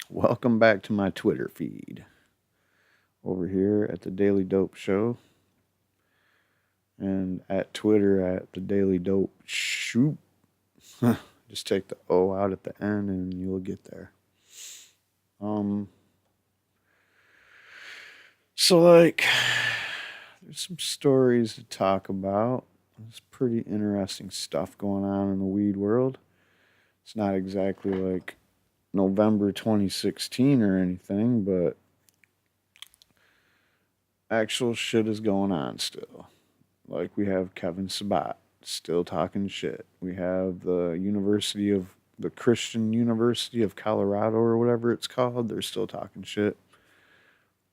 Welcome back to my Twitter feed. Over here at the Daily Dope Show. And at Twitter at the Daily Dope Shoot. Just take the O out at the end and you'll get there. So like, there's some stories to talk about. There's pretty interesting stuff going on in the weed world. It's not exactly like November 2016 or anything, but actual shit is going on still. Like we have Kevin Sabat still talking shit. We have the Christian University of Colorado or whatever it's called. They're still talking shit.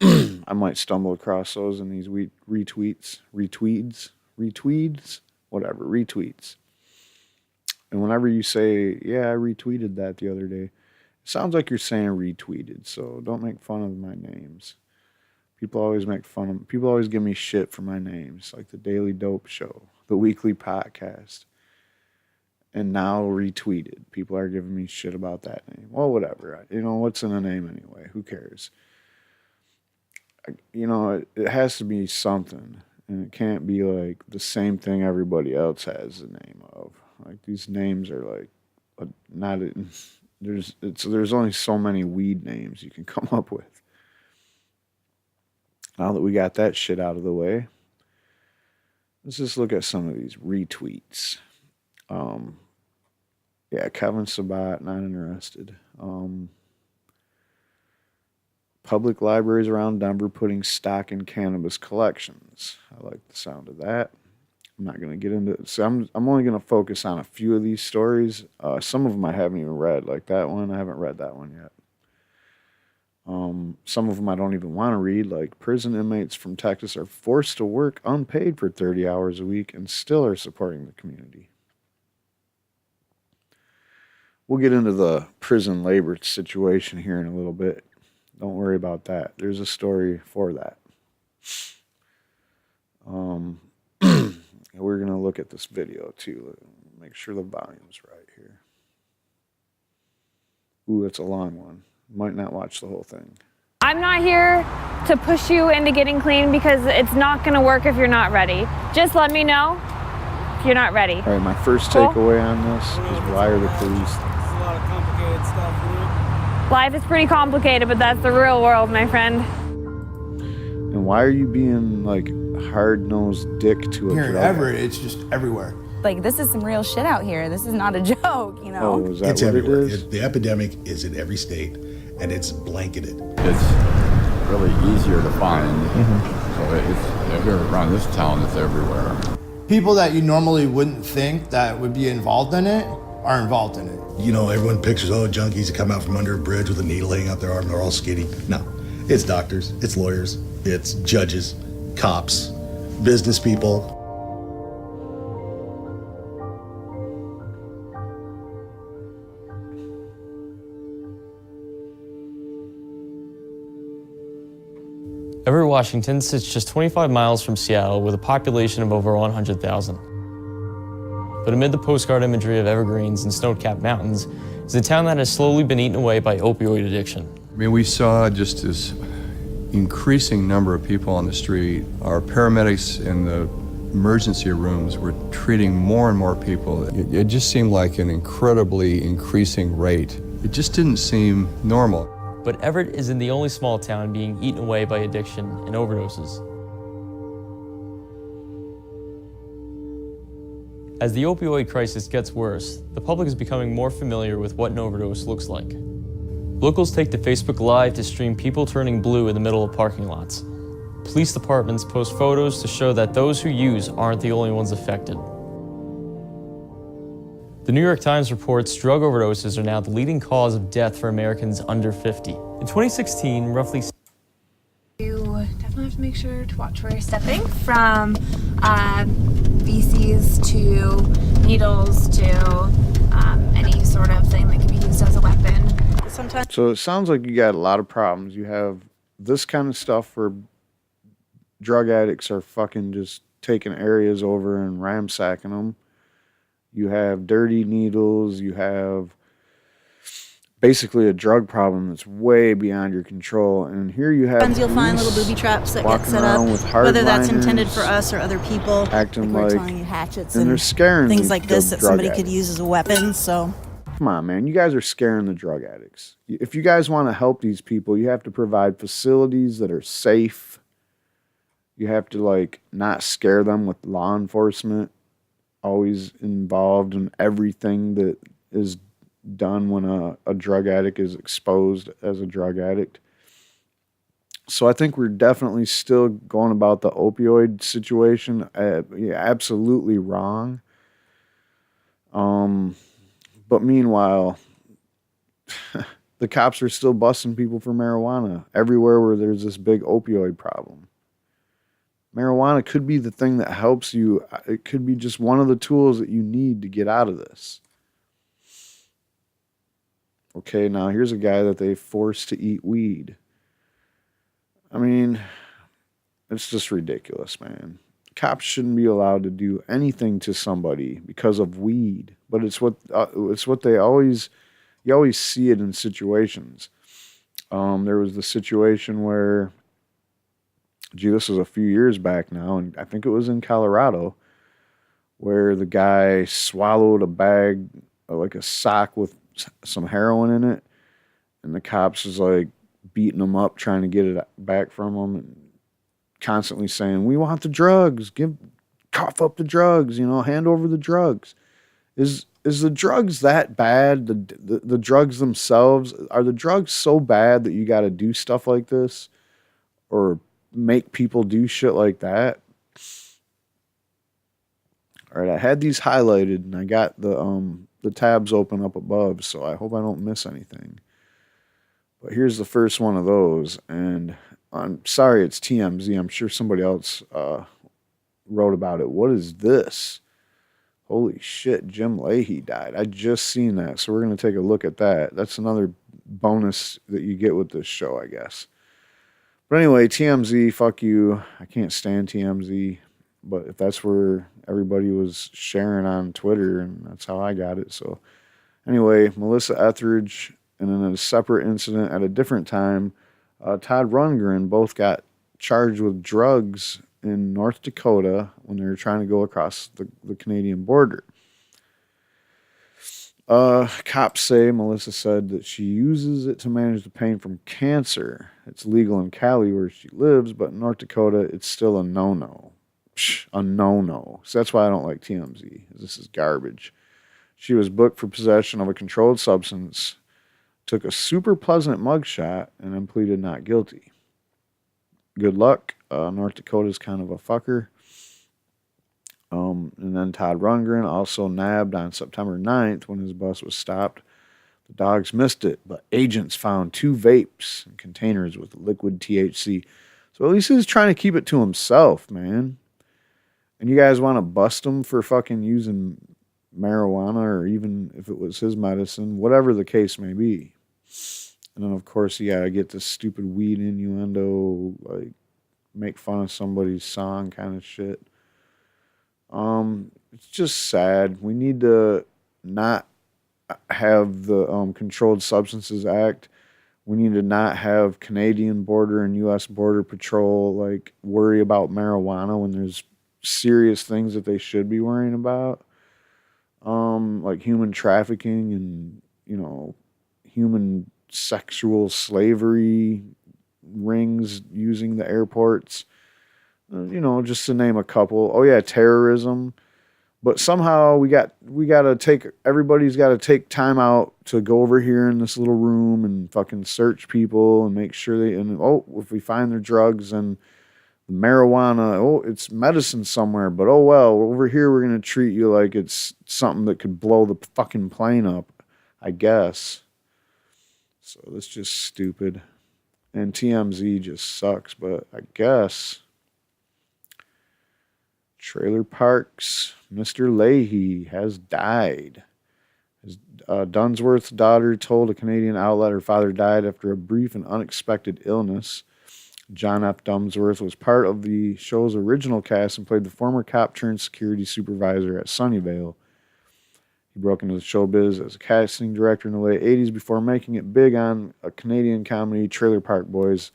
I might stumble across those in these retweets, whatever, retweets. And whenever you say, yeah, I retweeted that the other day, it sounds like you're saying retweeted, so don't make fun of my names. People always give me shit for my names, like the Daily Dope Show, the weekly podcast, and now Retweeded. People are giving me shit about that name. Well, whatever. What's in a name anyway? Who cares? It has to be something, and it can't be like the same thing everybody else has the name of. Like these names are like there's only so many weed names you can come up with. Now that we got that shit out of the way, let's just look at some of these retweets. Yeah, Kevin Sabat, not interested. Public libraries around Denver putting stock in cannabis collections. I like the sound of that. I'm not going to get into it. So I'm only going to focus on a few of these stories. Some of them I haven't even read, like that one. I haven't read that one yet. Some of them I don't even want to read, like prison inmates from Texas are forced to work unpaid for 30 hours a week and still are supporting the community. We'll get into the prison labor situation here in a little bit. Don't worry about that. There's a story for that. We're going to look at this video too. Make sure the volume's right here. Ooh, it's a long one. Might not watch the whole thing. I'm not here to push you into getting clean because it's not going to work if you're not ready. Just let me know if you're not ready. All right, my first takeaway on this is why are the police... It's a lot of complicated stuff, you know? Life is pretty complicated, but that's the real world, my friend. And why are you being like hard-nosed dick to a drug addict? It's just everywhere. Like, this is some real shit out here. This is not a joke, you know? Oh, is that it's what everywhere. it is? The epidemic is in every state, and it's blanketed. It's really easier to find. So if you're around this town, it's everywhere. People that you normally wouldn't think that would be involved in it are involved in it. Everyone pictures, junkies that come out from under a bridge with a needle hanging out their arm, they're all skinny. No, it's doctors, it's lawyers, it's judges, cops, business people. Everett, Washington sits just 25 miles from Seattle with a population of over 100,000. But amid the postcard imagery of evergreens and snow-capped mountains is a town that has slowly been eaten away by opioid addiction. I mean, we saw just this increasing number of people on the street. Our paramedics in the emergency rooms were treating more and more people. It just seemed like an incredibly increasing rate. It just didn't seem normal. But Everett isn't the only small town being eaten away by addiction and overdoses. As the opioid crisis gets worse, the public is becoming more familiar with what an overdose looks like. Locals take to Facebook Live to stream people turning blue in the middle of parking lots. Police departments post photos to show that those who use aren't the only ones affected. The New York Times reports drug overdoses are now the leading cause of death for Americans under 50. In 2016, roughly... You definitely have to make sure to watch where you're stepping, from feces to needles to any sort of thing that can be used as a weapon. Sometimes. So it sounds like you got a lot of problems. You have this kind of stuff where drug addicts are fucking just taking areas over and ransacking them. You have dirty needles. You have basically a drug problem that's way beyond your control. And here you have Sometimes you'll find police little booby traps that get walking set up, around with whether that's intended hardliners, for us or other people. acting we're like, telling you hatchets and they're scaring things the like this that drug somebody could addicts. use as a weapon. So Come on, man. You guys are scaring the drug addicts. If you guys want to help these people, you have to provide facilities that are safe. You have to, like, not scare them with law enforcement always involved in everything that is done when a drug addict is exposed as a drug addict. So I think we're definitely still going about the opioid situation absolutely wrong. But meanwhile, the cops are still busting people for marijuana everywhere where there's this big opioid problem. Marijuana could be the thing that helps you. It could be just one of the tools that you need to get out of this. Okay, now here's a guy that they forced to eat weed. I mean, it's just ridiculous, man. Cops shouldn't be allowed to do anything to somebody because of weed, but it's what they always, you always see it in situations. There was the situation where, this was a few years back now, and I think it was in Colorado, where the guy swallowed a bag, like a sock with some heroin in it, and the cops was like beating him up, trying to get it back from him, and constantly saying, "We want the drugs. Cough up the drugs. Hand over the drugs." Is the drugs that bad? The drugs themselves, are the drugs so bad that you got to do stuff like this, or make people do shit like that? All right, I had these highlighted, and I got the tabs open up above, so I hope I don't miss anything. But here's the first one of those, and I'm sorry it's TMZ. I'm sure somebody else wrote about it. What is this? Holy shit, Jim Leahy died. I just seen that, so we're going to take a look at that. That's another bonus that you get with this show, I guess. But anyway, TMZ, fuck you. I can't stand TMZ, but if that's where everybody was sharing on Twitter, and that's how I got it. So anyway, Melissa Etheridge, and in a separate incident at a different time, Todd Rundgren both got charged with drugs in North Dakota when they were trying to go across the Canadian border. Cops say Melissa said that she uses it to manage the pain from cancer. It's legal in Cali where she lives, but in North Dakota, it's still a no-no. A no-no. So that's why I don't like TMZ. This is garbage. She was booked for possession of a controlled substance, took a super pleasant mugshot, and then pleaded not guilty. Good luck. North Dakota's kind of a fucker. And then Todd Rundgren also nabbed on September 9th when his bus was stopped. The dogs missed it, but agents found 2 vapes and containers with liquid THC. So at least he's trying to keep it to himself, man. And you guys want to bust him for fucking using marijuana, or even if it was his medicine, whatever the case may be. And then, of course, you gotta get this stupid weed innuendo, like, make fun of somebody's song kind of shit. It's just sad. We need to not have the Controlled Substances Act. We need to not have Canadian border and U.S. Border Patrol, like, worry about marijuana when there's serious things that they should be worrying about. Like human trafficking and, human sexual slavery rings using the airports, just to name a couple. Oh yeah, terrorism. But somehow everybody's got to take time out to go over here in this little room and fucking search people and make sure if we find their drugs and marijuana, it's medicine somewhere, but oh well, over here we're going to treat you like it's something that could blow the fucking plane up, I guess. So that's just stupid. And TMZ just sucks, but I guess Trailer Park's Mr. Leahy has died. His Dunsworth's daughter told a Canadian outlet her father died after a brief and unexpected illness. John F. Dunsworth was part of the show's original cast and played the former cop turned security supervisor at Sunnyvale. He broke into the showbiz as a casting director in the late 80s before making it big on a Canadian comedy, Trailer Park Boys,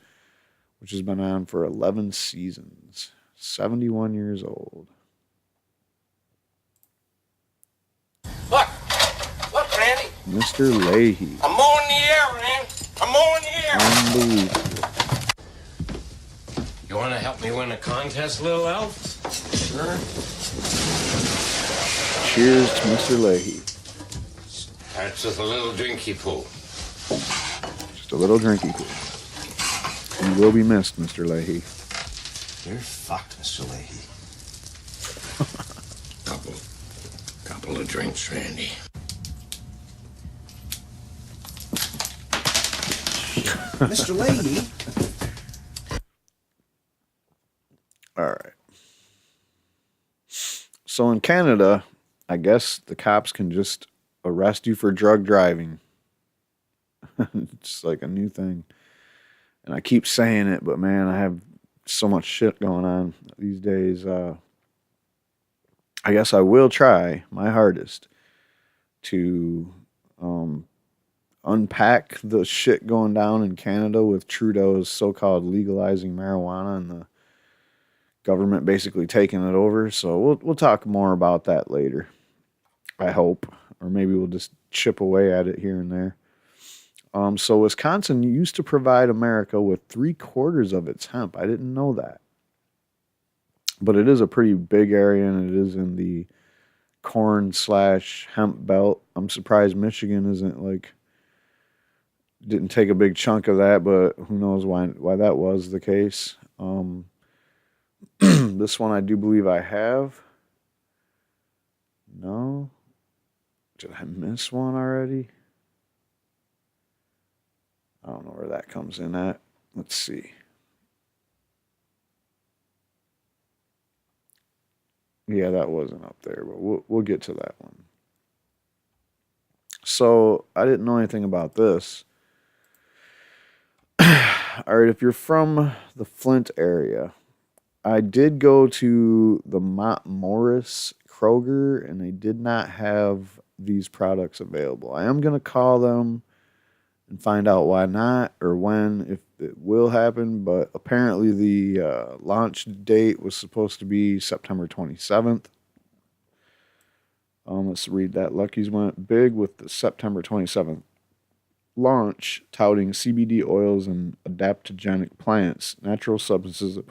which has been on for 11 seasons. 71 years old. Look, Randy. Mr. Leahy. I'm mowing the air, man. I'm mowing the air. Unbelievable. You want to help me win a contest, little elf? Sure. Cheers to Mr. Leahy. Starts with a little drinky poo. Just a little drinky poo. You will be missed, Mr. Leahy. You're fucked, Mr. Leahy. Couple of drinks, Randy. Mr. Leahy. All right. So in Canada, I guess the cops can just arrest you for drug driving. It's like a new thing. And I keep saying it, but man, I have so much shit going on these days. I guess I will try my hardest to unpack the shit going down in Canada with Trudeau's so-called legalizing marijuana and the government basically taking it over. So we'll talk more about that later, I hope. Or maybe we'll just chip away at it here and there. So Wisconsin used to provide America with 3/4 of its hemp. I didn't know that. But it is a pretty big area, and it is in the corn/hemp belt. I'm surprised Michigan didn't take a big chunk of that, but who knows why that was the case. This one I do believe I have. No? Did I miss one already? I don't know where that comes in at. Let's see. Yeah, that wasn't up there, but we'll get to that one. So I didn't know anything about this. All right, if you're from the Flint area, I did go to the Mott Morris Kroger, and they did not have these products available. I am going to call them and find out why not, or when, if it will happen. But apparently the launch date was supposed to be September 27th. Let's read that. Lucky's went big with the September 27th launch, touting CBD oils and adaptogenic plants, natural substances that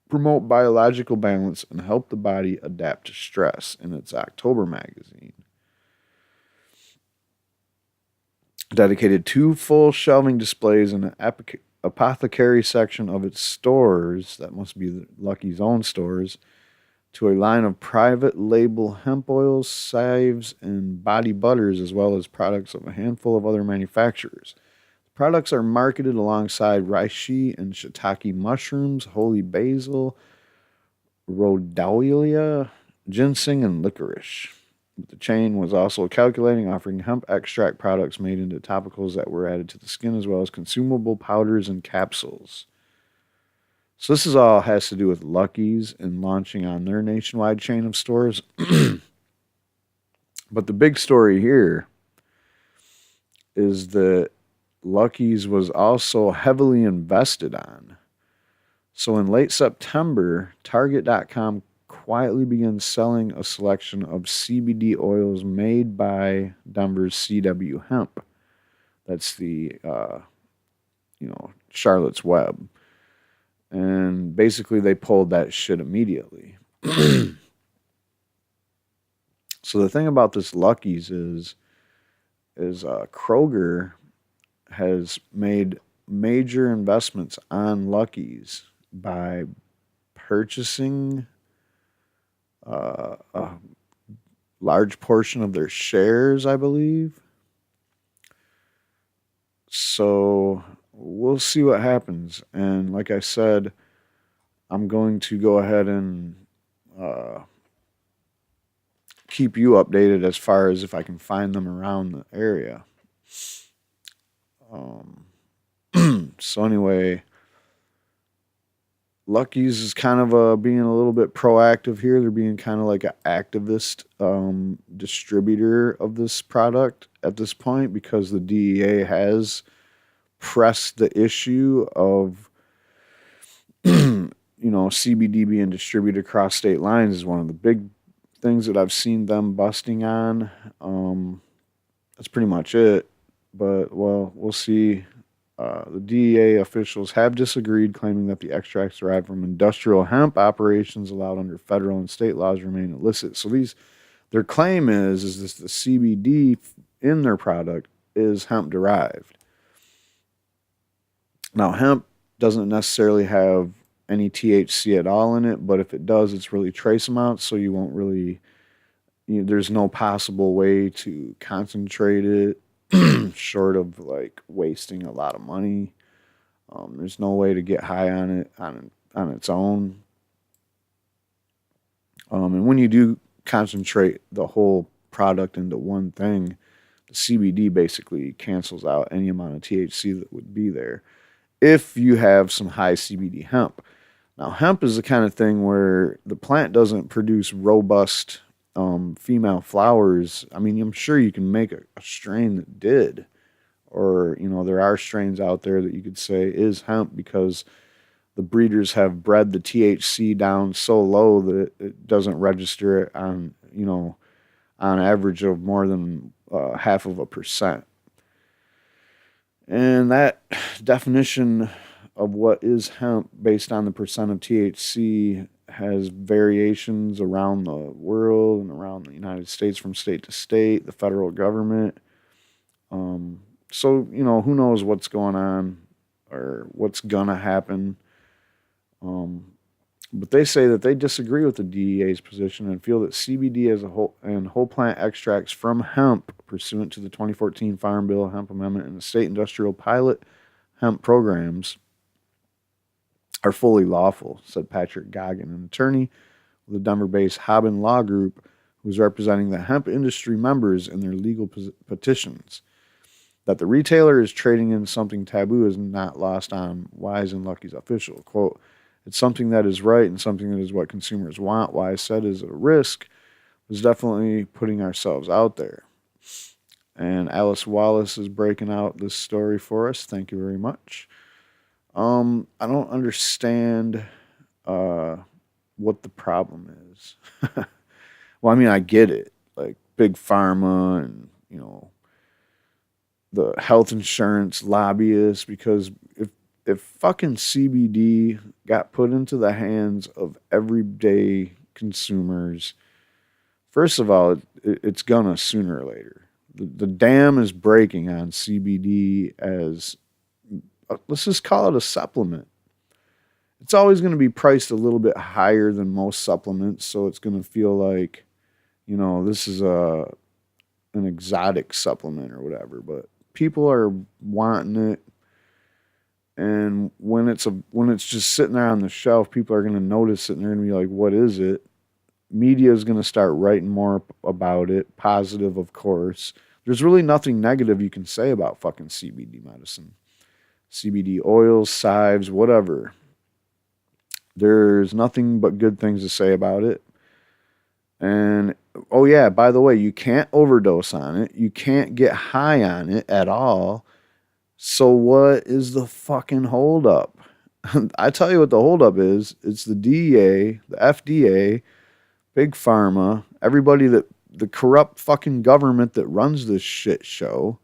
promote biological balance and help the body adapt to stress, in its October magazine. Dedicated 2 full shelving displays in the apothecary section of its stores, that must be Lucky's own stores, to a line of private label hemp oils, salves, and body butters, as well as products of a handful of other manufacturers. The products are marketed alongside reishi and shiitake mushrooms, holy basil, rhodiola, ginseng, and licorice. The chain was also calculating offering hemp extract products made into topicals that were added to the skin, as well as consumable powders and capsules. So this all has to do with Lucky's and launching on their nationwide chain of stores. But the big story here is that Lucky's was also heavily invested on. So in late September, Target.com quietly began selling a selection of CBD oils made by Denver's CW Hemp. That's the, Charlotte's Web. And basically they pulled that shit immediately. So the thing about this Lucky's is Kroger has made major investments on Lucky's by purchasing a large portion of their shares, I believe. So we'll see what happens. And like I said, I'm going to go ahead and keep you updated as far as if I can find them around the area. So anyway, Lucky's is kind of being a little bit proactive here. They're being kind of like an activist distributor of this product at this point because the DEA has pressed the issue of CBD being distributed across state lines is one of the big things that I've seen them busting on. That's pretty much it. But, well, we'll see. The DEA officials have disagreed, claiming that the extracts derived from industrial hemp operations allowed under federal and state laws remain illicit. So their claim is this the CBD in their product is hemp derived. Now, hemp doesn't necessarily have any THC at all in it, but if it does, it's really trace amounts, so you won't really, there's no possible way to concentrate it short of like wasting a lot of money. There's no way to get high on it on its own. And when you do concentrate the whole product into one thing, the CBD basically cancels out any amount of THC that would be there if you have some high CBD hemp. Now, hemp is the kind of thing where the plant doesn't produce robust female flowers. I mean, I'm sure you can make a strain that did, or, there are strains out there that you could say is hemp because the breeders have bred the THC down so low that it doesn't register it on average of more than 0.5%. And that definition of what is hemp based on the percent of THC has variations around the world and around the United States from state to state, the federal government. So, who knows what's going on or what's gonna happen. But they say that they disagree with the DEA's position and feel that CBD as a whole and whole plant extracts from hemp pursuant to the 2014 Farm Bill Hemp Amendment and the state industrial pilot hemp programs are fully lawful, said Patrick Goggin, an attorney with the Denver-based Hobbin Law Group who is representing the hemp industry members in their legal petitions. That the retailer is trading in something taboo is not lost on Wise and Lucky's official. Quote, it's something that is right and something that is what consumers want. Wise said is a risk was definitely putting ourselves out there. And Alice Wallace is breaking out this story for us. Thank you very much. I don't understand what the problem is. Well, I mean, I get it. Like big pharma and, the health insurance lobbyists, because if fucking CBD got put into the hands of everyday consumers, first of all, it's gonna sooner or later. The dam is breaking on CBD as, let's just call it a supplement. It's always going to be priced a little bit higher than most supplements, so it's going to feel like, this is an exotic supplement or whatever, but people are wanting it. And when it's just sitting there on the shelf, people are going to notice it and they're going to be like, what is it? Media is going to start writing more about it, positive, of course. There's really nothing negative you can say about fucking CBD medicine. CBD oils, salves, whatever. There's nothing but good things to say about it. And, oh yeah, by the way, you can't overdose on it. You can't get high on it at all. So what is the fucking holdup? I tell you what the holdup is. It's the DEA, the FDA, Big Pharma, everybody the corrupt fucking government that runs this shit show.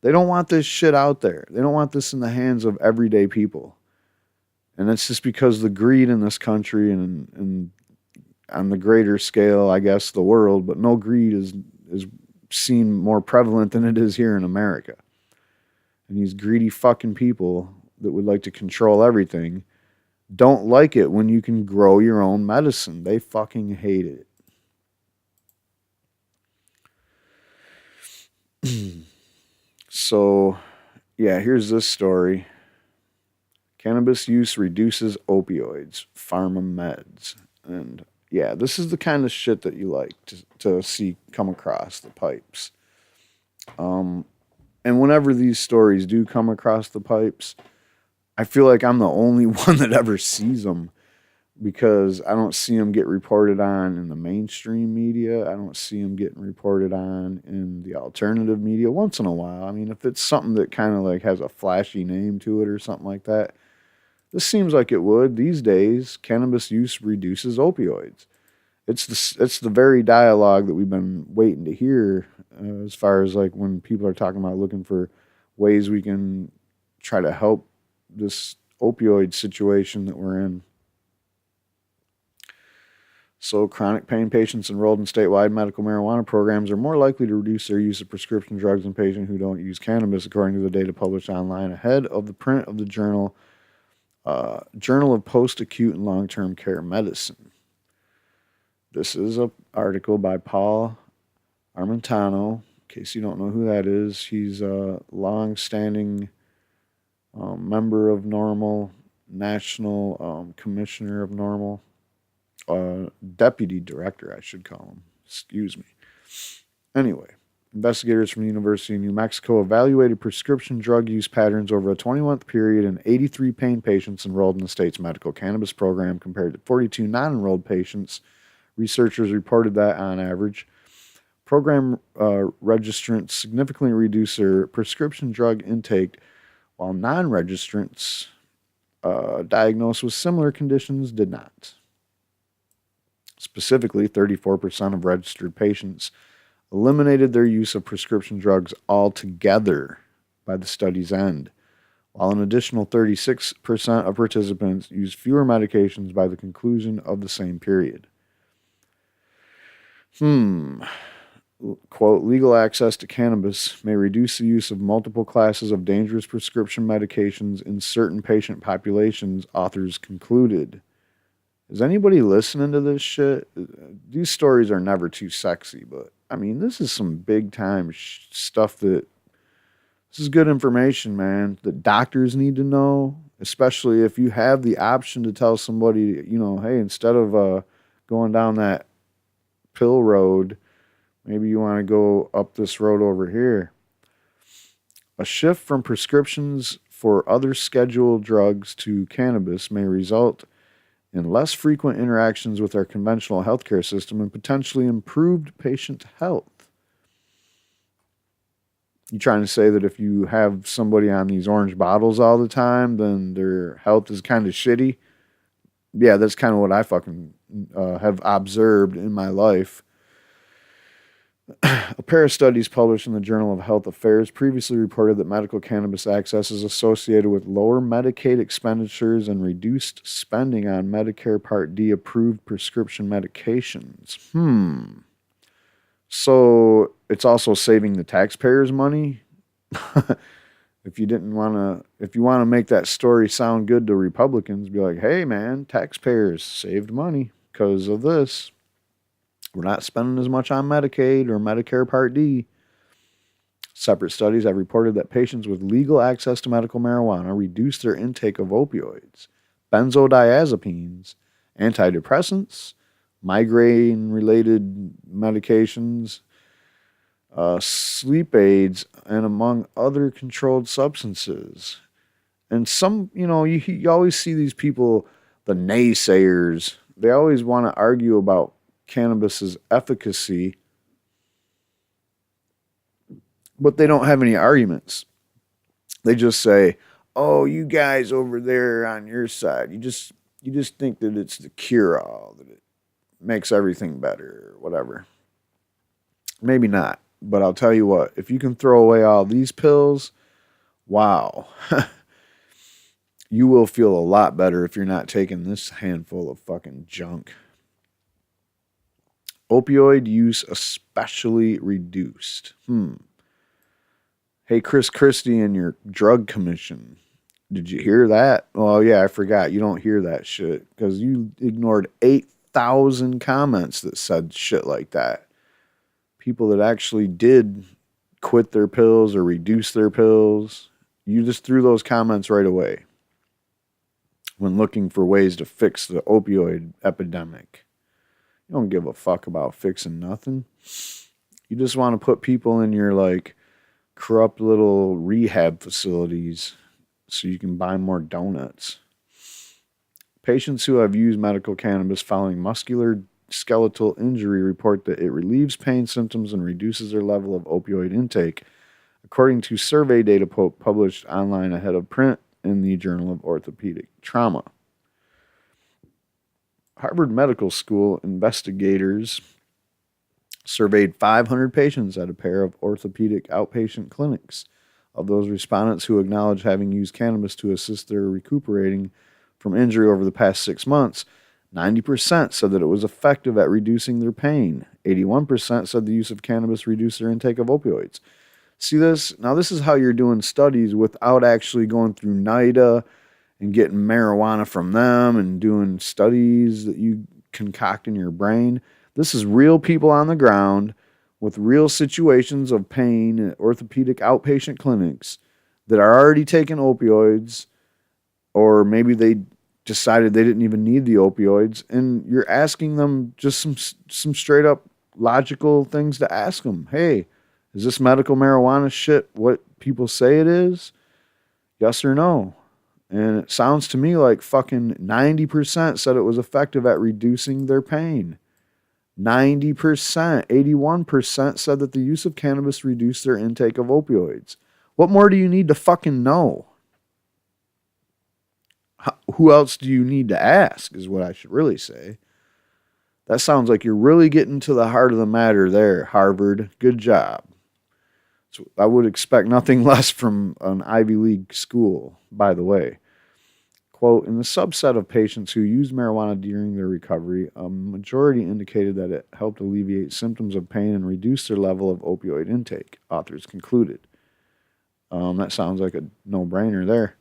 They don't want this shit out there. They don't want this in the hands of everyday people. And it's just because the greed in this country and on the greater scale, I guess, the world, but no greed is seen more prevalent than it is here in America. And these greedy fucking people that would like to control everything don't like it when you can grow your own medicine. They fucking hate it. So, yeah, here's this story. Cannabis use reduces opioids, pharma meds. And, yeah, this is the kind of shit that you like to see come across the pipes. And whenever these stories do come across the pipes, I feel like I'm the only one that ever sees them. because I don't see them get reported on in the mainstream media. I don't see them getting reported on in the alternative media once in a while. I mean, if it's something that kind of like has a flashy name to it or something like that, this seems like it would. These days, cannabis use reduces opioids. It's the very dialogue that we've been waiting to hear as far as like when people are talking about looking for ways we can try to help this opioid situation that we're in. So chronic pain patients enrolled in statewide medical marijuana programs are more likely to reduce their use of prescription drugs in patients who don't use cannabis, according to the data published online ahead of the print of the Journal of Post-Acute and Long-Term Care Medicine. This is an article by Paul Armentano. In case you don't know who that is, he's a long-standing member of NORML, National Commissioner of NORML. Deputy director, I should call him. Excuse me. Anyway, investigators from the University of New Mexico evaluated prescription drug use patterns over a 20-month period in 83 pain patients enrolled in the state's medical cannabis program compared to 42 non-enrolled patients. Researchers reported that, on average, program registrants significantly reduced their prescription drug intake, while non-registrants diagnosed with similar conditions did not. Specifically, 34% of registered patients eliminated their use of prescription drugs altogether by the study's end, while an additional 36% of participants used fewer medications by the conclusion of the same period. Quote, legal access to cannabis may reduce the use of multiple classes of dangerous prescription medications in certain patient populations, authors concluded. Is anybody listening to this shit? These stories are never too sexy, but I mean, this is some big time stuff this is good information, man, that doctors need to know, especially if you have the option to tell somebody, you know, hey, instead of going down that pill road, maybe you want to go up this road over here. A shift from prescriptions for other scheduled drugs to cannabis may result in less frequent interactions with our conventional healthcare system and potentially improved patient health. You trying to say that if you have somebody on these orange bottles all the time, then their health is kind of shitty? Yeah, that's kind of what I fucking have observed in my life. A pair of studies published in the Journal of Health Affairs previously reported that medical cannabis access is associated with lower Medicaid expenditures and reduced spending on Medicare Part D approved prescription medications. So it's also saving the taxpayers money? If you want to make that story sound good to Republicans, be like, hey man, taxpayers saved money because of this. We're not spending as much on Medicaid or Medicare Part D. Separate studies have reported that patients with legal access to medical marijuana reduce their intake of opioids, benzodiazepines, antidepressants, migraine-related medications, sleep aids, and among other controlled substances. And some, you always see these people, the naysayers, they always want to argue about cannabis's efficacy, but they don't have any arguments. They just say, oh, you guys over there on your side, you just think that it's the cure-all, that it makes everything better or whatever. Maybe not, but I'll tell you what, if you can throw away all these pills, wow. You will feel a lot better if you're not taking this handful of fucking junk. Opioid use especially reduced. Hey, Chris Christie and your drug commission. Did you hear that? Oh, yeah, I forgot. You don't hear that shit because you ignored 8,000 comments that said shit like that. People that actually did quit their pills or reduce their pills. You just threw those comments right away when looking for ways to fix the opioid epidemic. You don't give a fuck about fixing nothing. You just want to put people in your, corrupt little rehab facilities so you can buy more donuts. Patients who have used medical cannabis following muscular skeletal injury report that it relieves pain symptoms and reduces their level of opioid intake, according to survey data published online ahead of print in the Journal of Orthopedic Trauma. Harvard Medical School investigators surveyed 500 patients at a pair of orthopedic outpatient clinics. Of those respondents who acknowledged having used cannabis to assist their recuperating from injury over the past 6 months, 90% said that it was effective at reducing their pain. 81% said the use of cannabis reduced their intake of opioids. See this? Now this is how you're doing studies without actually going through NIDA and getting marijuana from them and doing studies that you concoct in your brain. This is real people on the ground with real situations of pain at orthopedic outpatient clinics that are already taking opioids, or maybe they decided they didn't even need the opioids, and you're asking them just some straight up logical things to ask them. Hey, is this medical marijuana shit what people say it is? Yes or no? And it sounds to me like fucking 90% said it was effective at reducing their pain. 90%, 81% said that the use of cannabis reduced their intake of opioids. What more do you need to fucking know? Who else do you need to ask is what I should really say. That sounds like you're really getting to the heart of the matter there, Harvard. Good job. So I would expect nothing less from an Ivy League school, by the way. Quote, in the subset of patients who used marijuana during their recovery, a majority indicated that it helped alleviate symptoms of pain and reduce their level of opioid intake, authors concluded. That sounds like a no-brainer there.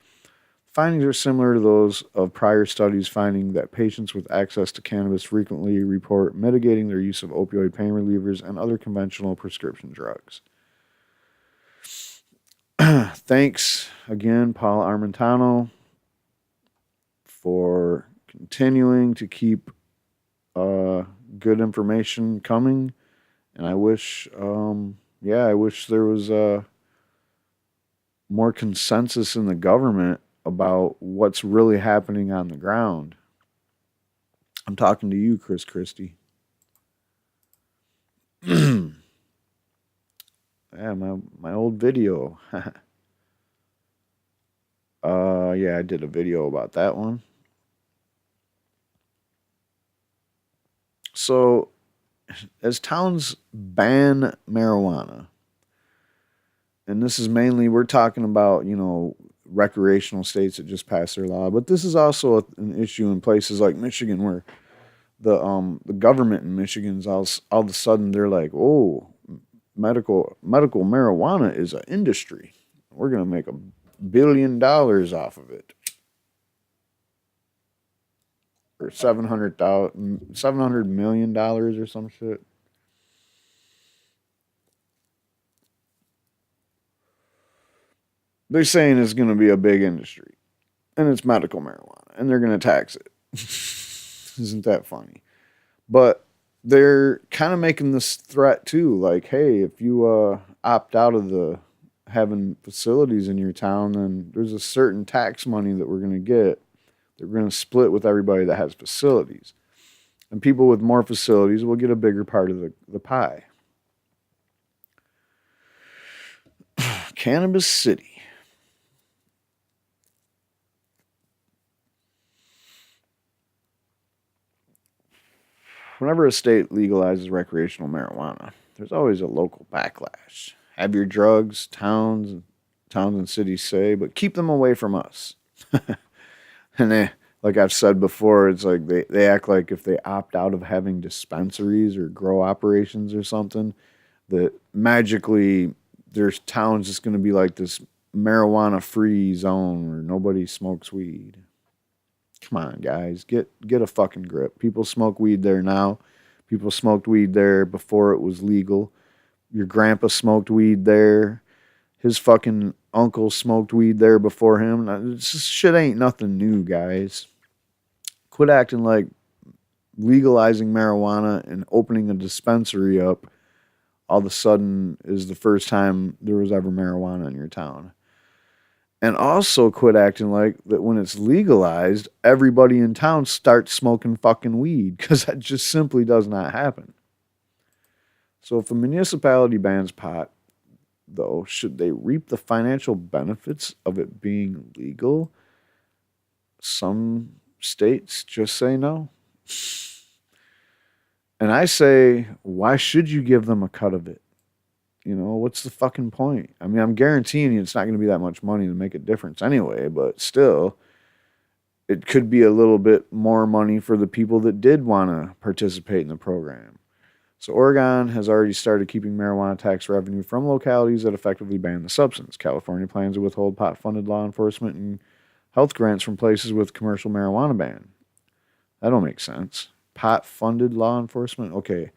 Findings are similar to those of prior studies finding that patients with access to cannabis frequently report mitigating their use of opioid pain relievers and other conventional prescription drugs. Thanks again, Paul Armentano, for continuing to keep good information coming. And I wish, I wish there was more consensus in the government about what's really happening on the ground. I'm talking to you, Chris Christie. Yeah, my old video. Yeah, I did a video about that one. So, as towns ban marijuana, and this is mainly, we're talking about, recreational states that just passed their law, but this is also an issue in places like Michigan where the government in Michigan's all of a sudden they're like, oh, medical marijuana is an industry. We're going to make $1 billion off of it. Or $700 million or some shit. They're saying it's going to be a big industry. And it's medical marijuana. And they're going to tax it. Isn't that funny? But they're kind of making this threat too. Like, hey, if you opt out of having facilities in your town, then there's a certain tax money that we're going to get. That we're going to split with everybody that has facilities. And people with more facilities will get a bigger part of the pie. Cannabis City. Whenever a state legalizes recreational marijuana, there's always a local backlash. Have your drugs, towns and cities say, but keep them away from us. And they, like I've said before, it's like they act like if they opt out of having dispensaries or grow operations or something, that magically their town's just going to be like this marijuana-free zone where nobody smokes weed. Come on, guys, get a fucking grip. People smoke weed there now. People smoked weed there before it was legal. Your grandpa smoked weed there. His fucking uncle smoked weed there before him. This shit ain't nothing new, guys. Quit acting like legalizing marijuana and opening a dispensary up all of a sudden is the first time there was ever marijuana in your town. And also quit acting like that when it's legalized, everybody in town starts smoking fucking weed, because that just simply does not happen. So if a municipality bans pot, though, should they reap the financial benefits of it being legal? Some states just say no. And I say, why should you give them a cut of it? You know, what's the fucking point? I mean, I'm guaranteeing you it's not going to be that much money to make a difference anyway, but still, it could be a little bit more money for the people that did want to participate in the program. So Oregon has already started keeping marijuana tax revenue from localities that effectively ban the substance. California plans to withhold pot-funded law enforcement and health grants from places with commercial marijuana ban. That don't make sense. Pot-funded law enforcement? Okay.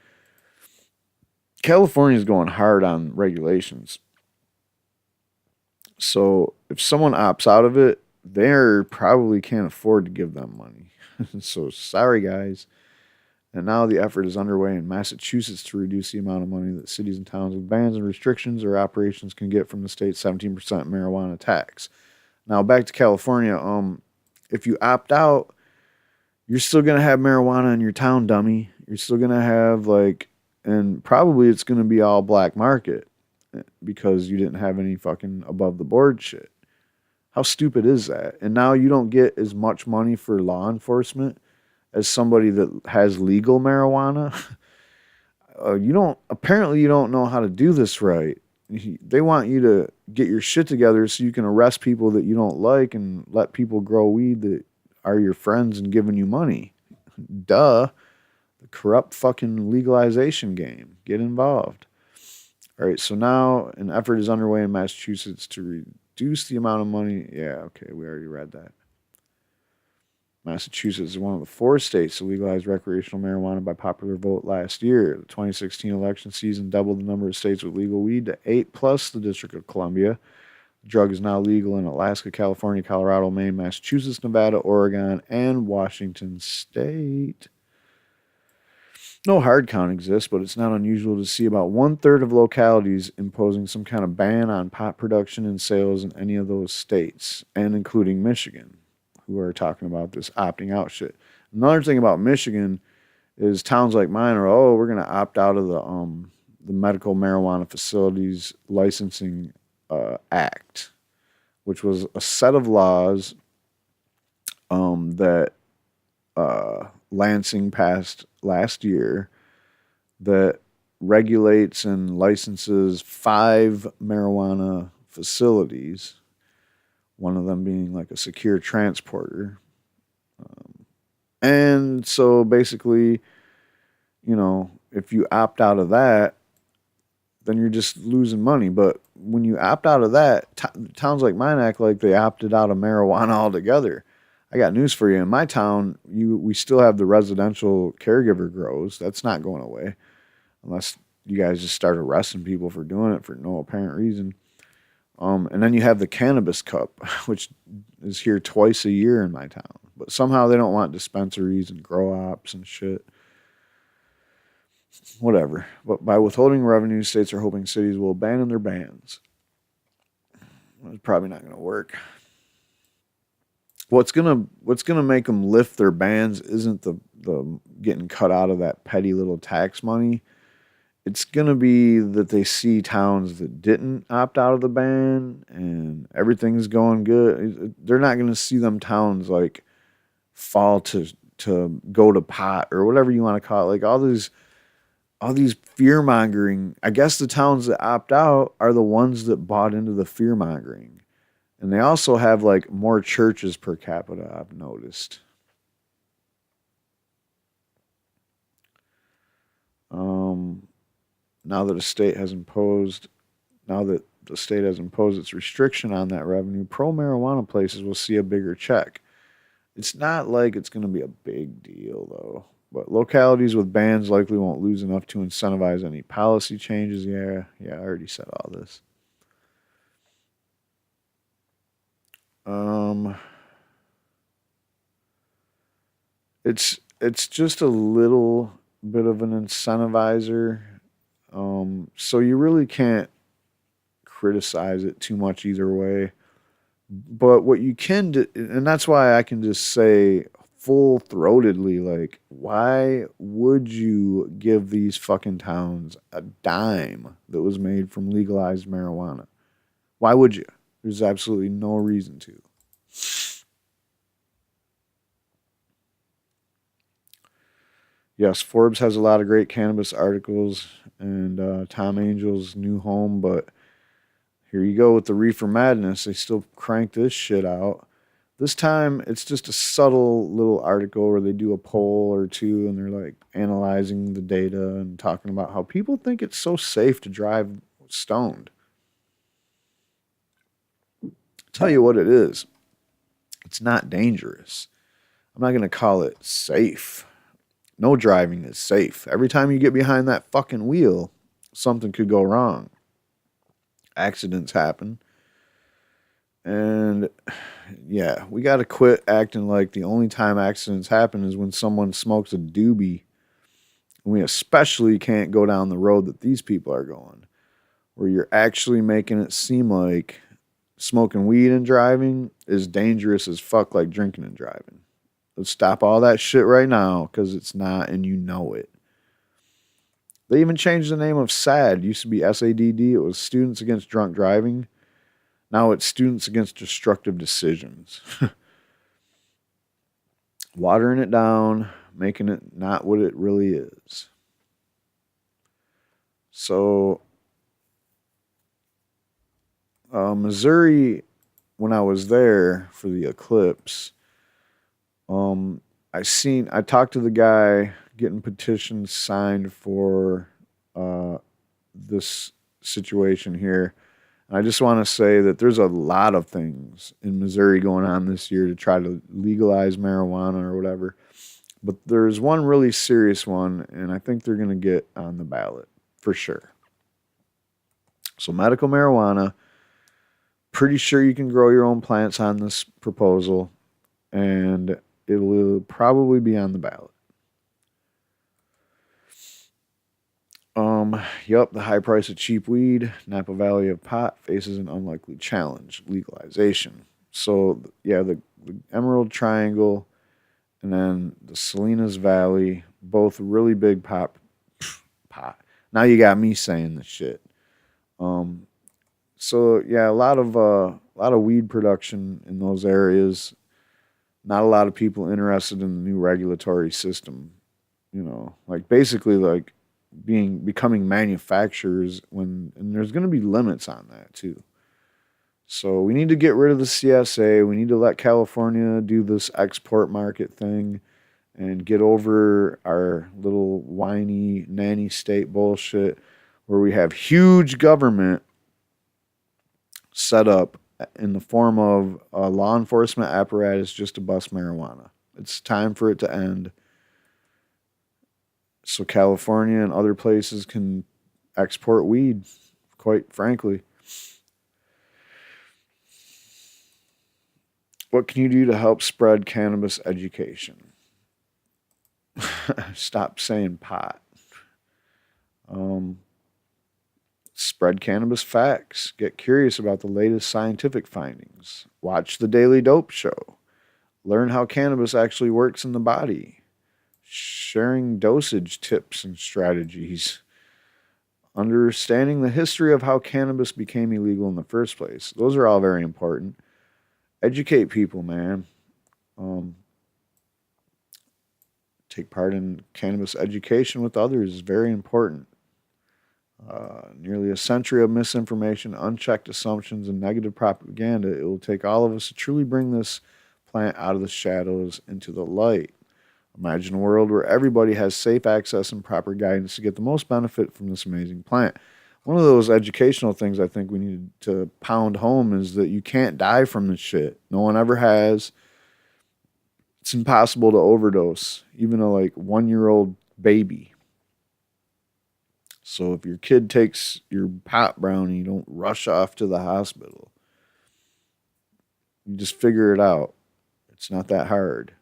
California's going hard on regulations. So if someone opts out of it, they probably can't afford to give them money. So sorry, guys. And now the effort is underway in Massachusetts to reduce the amount of money that cities and towns with bans and restrictions or operations can get from the state's 17% marijuana tax. Now back to California. If you opt out, you're still going to have marijuana in your town, dummy. You're still going to have and probably it's going to be all black market because you didn't have any fucking above the board shit. How stupid is that? And now you don't get as much money for law enforcement as somebody that has legal marijuana. Apparently you don't know how to do this right. They want you to get your shit together so you can arrest people that you don't like and let people grow weed that are your friends and giving you money. Duh. The corrupt fucking legalization game. Get involved. All right, so now an effort is underway in Massachusetts to reduce the amount of money. Yeah, okay, we already read that. Massachusetts is one of the 4 states to legalize recreational marijuana by popular vote last year. The 2016 election season doubled the number of states with legal weed to 8 plus the District of Columbia. The drug is now legal in Alaska, California, Colorado, Maine, Massachusetts, Nevada, Oregon, and Washington State. No hard count exists, but it's not unusual to see about 1/3 of localities imposing some kind of ban on pot production and sales in any of those states, and including Michigan, who are talking about this opting out shit. Another thing about Michigan is towns like mine are, we're going to opt out of the medical marijuana facilities licensing act, which was a set of laws that Lansing passed last year that regulates and licenses 5 marijuana facilities, one of them being like a secure transporter. And so basically, if you opt out of that, then you're just losing money. But when you opt out of that, towns like mine act like they opted out of marijuana altogether. I got news for you. In my town, we still have the residential caregiver grows. That's not going away unless you guys just start arresting people for doing it for no apparent reason. And then you have the cannabis cup, which is here twice a year in my town. But somehow they don't want dispensaries and grow ops and shit. Whatever. But by withholding revenue, states are hoping cities will abandon their bans. It's probably not going to work. What's gonna make them lift their bans isn't the getting cut out of that petty little tax money. It's gonna be that they see towns that didn't opt out of the ban and everything's going good. They're not gonna see them towns like fall to go to pot or whatever you want to call it. Like all these fear mongering. I guess the towns that opt out are the ones that bought into the fear mongering. And they also have more churches per capita, I've noticed. Now that the state has imposed its restriction on that revenue, pro-marijuana places will see a bigger check. It's not like it's going to be a big deal, though. But localities with bans likely won't lose enough to incentivize any policy changes. Yeah, I already said all this. It's just a little bit of an incentivizer. So you really can't criticize it too much either way. But what you can do, and that's why I can just say full-throatedly, like, why would you give these fucking towns a dime that was made from legalized marijuana? Why would you? There's absolutely no reason to. Yes, Forbes has a lot of great cannabis articles and Tom Angel's new home, but here you go with the reefer madness. They still crank this shit out. This time, it's just a subtle little article where they do a poll or two and they're like analyzing the data and talking about how people think it's so safe to drive stoned. Tell you what it is. It's not dangerous. I'm not going to call it safe. No driving is safe. Every time you get behind that fucking wheel, something could go wrong. Accidents happen. And yeah, we got to quit acting like the only time accidents happen is when someone smokes a doobie. And we especially can't go down the road that these people are going, where you're actually making it seem like smoking weed and driving is dangerous as fuck, like drinking and driving. Let's stop all that shit right now, because it's not, and you know it. They even changed the name of SADD. It used to be SADD. It was Students Against Drunk Driving. Now it's Students Against Destructive Decisions. Watering it down, making it not what it really is. So, Missouri, when I was there for the eclipse, I talked to the guy getting petitions signed for this situation here. And I just want to say that there's a lot of things in Missouri going on this year to try to legalize marijuana or whatever. But there's one really serious one, and I think they're going to get on the ballot for sure. So medical marijuana, pretty sure you can grow your own plants on this proposal, and it will probably be on the ballot. Yep, the high price of cheap weed, Napa Valley of pot faces an unlikely challenge, legalization. So, yeah, the Emerald Triangle and then the Salinas Valley, both really big pot. Now you got me saying this shit. So, yeah, a lot of weed production in those areas. Not a lot of people interested in the new regulatory system, like basically like becoming manufacturers and there's going to be limits on that too. So we need to get rid of the CSA. We need to let California do this export market thing and get over our little whiny nanny state bullshit where we have huge government set up in the form of a law enforcement apparatus just to bust marijuana. It's time for it to end. So California and other places can export weed, quite frankly. What can you do to help spread cannabis education? Stop saying pot. Spread cannabis facts. Get curious about the latest scientific findings. Watch the Daily Dope Show. Learn how cannabis actually works in the body. Sharing dosage tips and strategies. Understanding the history of how cannabis became illegal in the first place. Those are all very important. Educate people, man. Take part in cannabis education with others is very important. Nearly a century of misinformation, unchecked assumptions, and negative propaganda. It will take all of us to truly bring this plant out of the shadows into the light. Imagine a world where everybody has safe access and proper guidance to get the most benefit from this amazing plant. One of those educational things I think we need to pound home is that you can't die from this shit. No one ever has. It's impossible to overdose, even a 1-year-old baby. So if your kid takes your pot brownie, don't rush off to the hospital. You just figure it out. It's not that hard.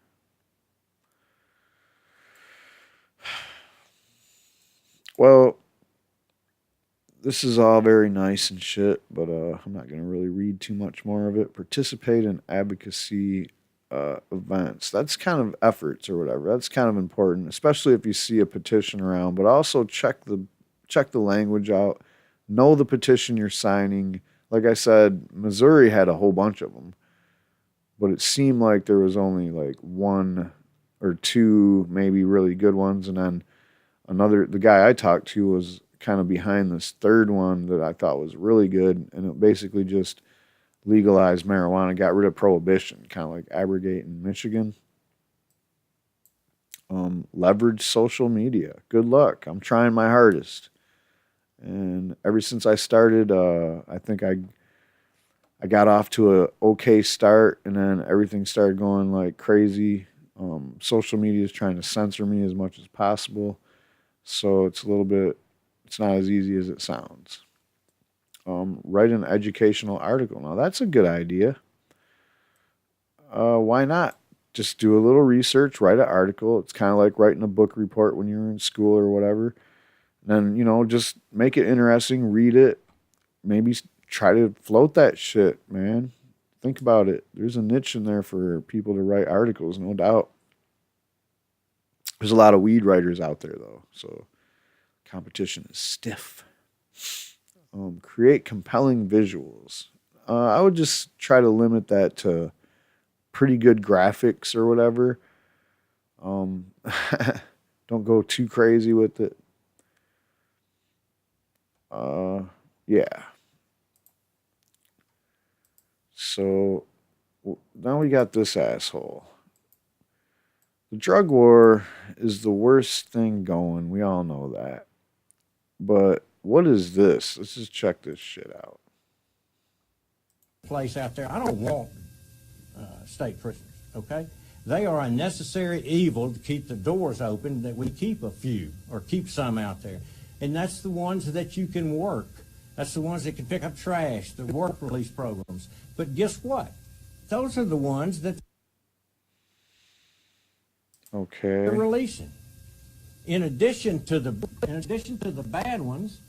Well, this is all very nice and shit, but I'm not going to really read too much more of it. Participate in advocacy events. That's kind of efforts or whatever. That's kind of important, especially if you see a petition around. But also check the language out. Know the petition you're signing. Like I said, Missouri had a whole bunch of them, but it seemed like there was only like one or two maybe really good ones, and then the guy I talked to was kind of behind this third one that I thought was really good, and it basically just legalized marijuana, got rid of prohibition, kind of like abrogate in Michigan. Leverage social media. Good luck. I'm trying my hardest. And ever since I started, I think I got off to a okay start, and then everything started going like crazy. Social media is trying to censor me as much as possible. So it's not as easy as it sounds. Write an educational article. Now that's a good idea. Why not? Just do a little research, write an article. It's kind of like writing a book report when you're in school or whatever. And then, just make it interesting, read it, maybe try to float that shit, man. Think about it. There's a niche in there for people to write articles, no doubt. There's a lot of weed writers out there, though, so competition is stiff. Create compelling visuals. I would just try to limit that to pretty good graphics or whatever. Don't go too crazy with it. Yeah. So now we got this asshole. The drug war is the worst thing going. We all know that. But what is this? Let's just check this shit out. Place out there. I don't want state prisoners, okay? They are a necessary evil to keep the doors open, that we keep a few or keep some out there. And that's the ones that you can work. That's the ones that can pick up trash, the work release programs. But guess what? Those are the ones that they're releasing. In addition to the bad ones,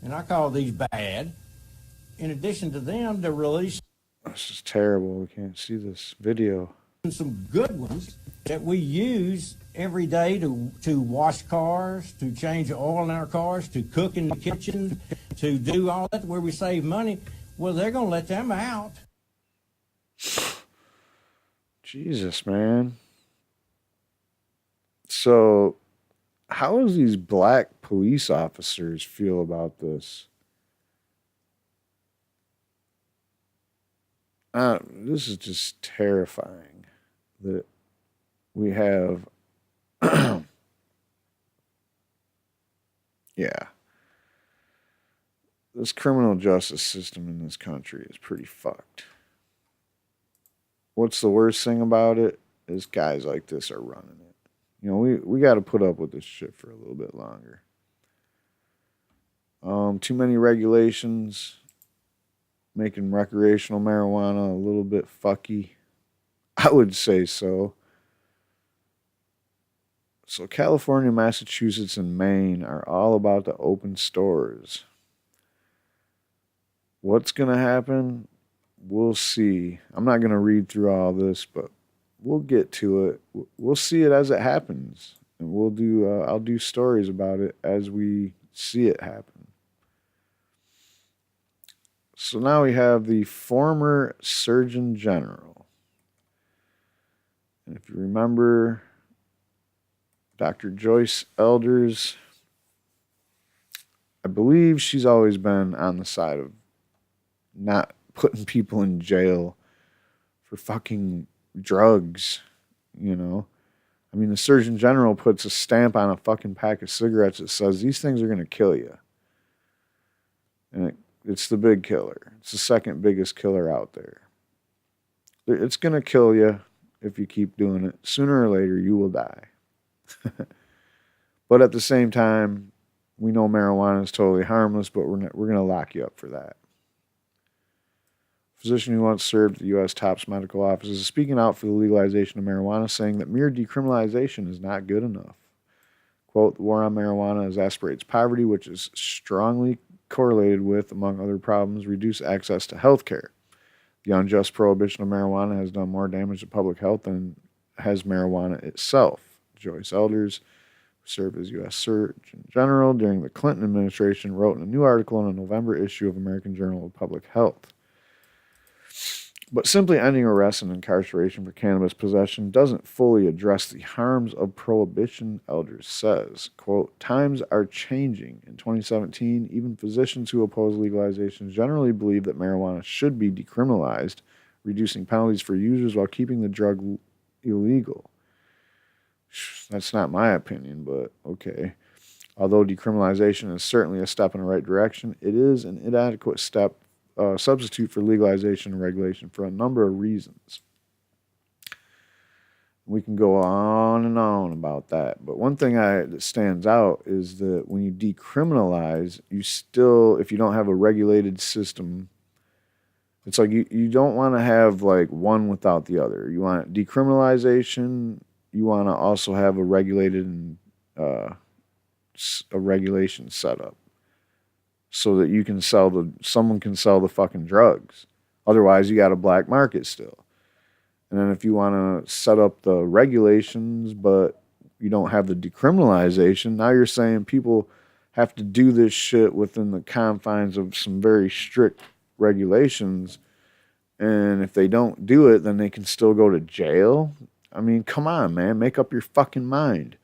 and I call these bad, in addition to them, they're releasing. This is terrible. We can't see this video. Some good ones that we use every day to wash cars, to change oil in our cars, to cook in the kitchen, to do all that where we save money. Well, they're going to let them out. Jesus, man. So, how does these black police officers feel about this? This is just terrifying that we have, yeah, this criminal justice system in this country is pretty fucked. What's the worst thing about it is guys like this are running it. We got to put up with this shit for a little bit longer. Too many regulations, making recreational marijuana a little bit fucky. I would say so. So California, Massachusetts, and Maine are all about to open stores. What's going to happen? We'll see. I'm not going to read through all this, but we'll get to it. We'll see it as it happens. And I'll do stories about it as we see it happen. So now we have the former Surgeon General. And if you remember, Dr. Joyce Elders, I believe she's always been on the side of not putting people in jail for fucking drugs, I mean, the Surgeon General puts a stamp on a fucking pack of cigarettes that says these things are going to kill you. And it's the big killer. It's the second biggest killer out there. It's going to kill you if you keep doing it. Sooner or later, you will die. But at the same time, we know marijuana is totally harmless, but we're going to lock you up for that. Physician who once served at the U.S. Top's medical office is speaking out for the legalization of marijuana, saying that mere decriminalization is not good enough. Quote, the war on marijuana exacerbates poverty, which is strongly correlated with, among other problems, reduced access to health care. The unjust prohibition of marijuana has done more damage to public health than has marijuana itself. Joyce Elders, who served as U.S. Surgeon General during the Clinton administration, wrote in a new article in a November issue of American Journal of Public Health. But simply ending arrest and incarceration for cannabis possession doesn't fully address the harms of prohibition, Elders says. Quote, times are changing. In 2017, even physicians who oppose legalization generally believe that marijuana should be decriminalized, reducing penalties for users while keeping the drug illegal. That's not my opinion, but okay. Although decriminalization is certainly a step in the right direction, it is an inadequate substitute for legalization and regulation for a number of reasons. We can go on and on about that. But one thing that stands out is that when you decriminalize, you still, if you don't have a regulated system, it's like you don't want to have like one without the other. You want decriminalization, you want to also have a regulated and a regulation set up, so that you can someone can sell the fucking drugs. Otherwise, you got a black market still. And then if you want to set up the regulations, but you don't have the decriminalization, now you're saying people have to do this shit within the confines of some very strict regulations. And if they don't do it, then they can still go to jail. I mean, come on, man, make up your fucking mind.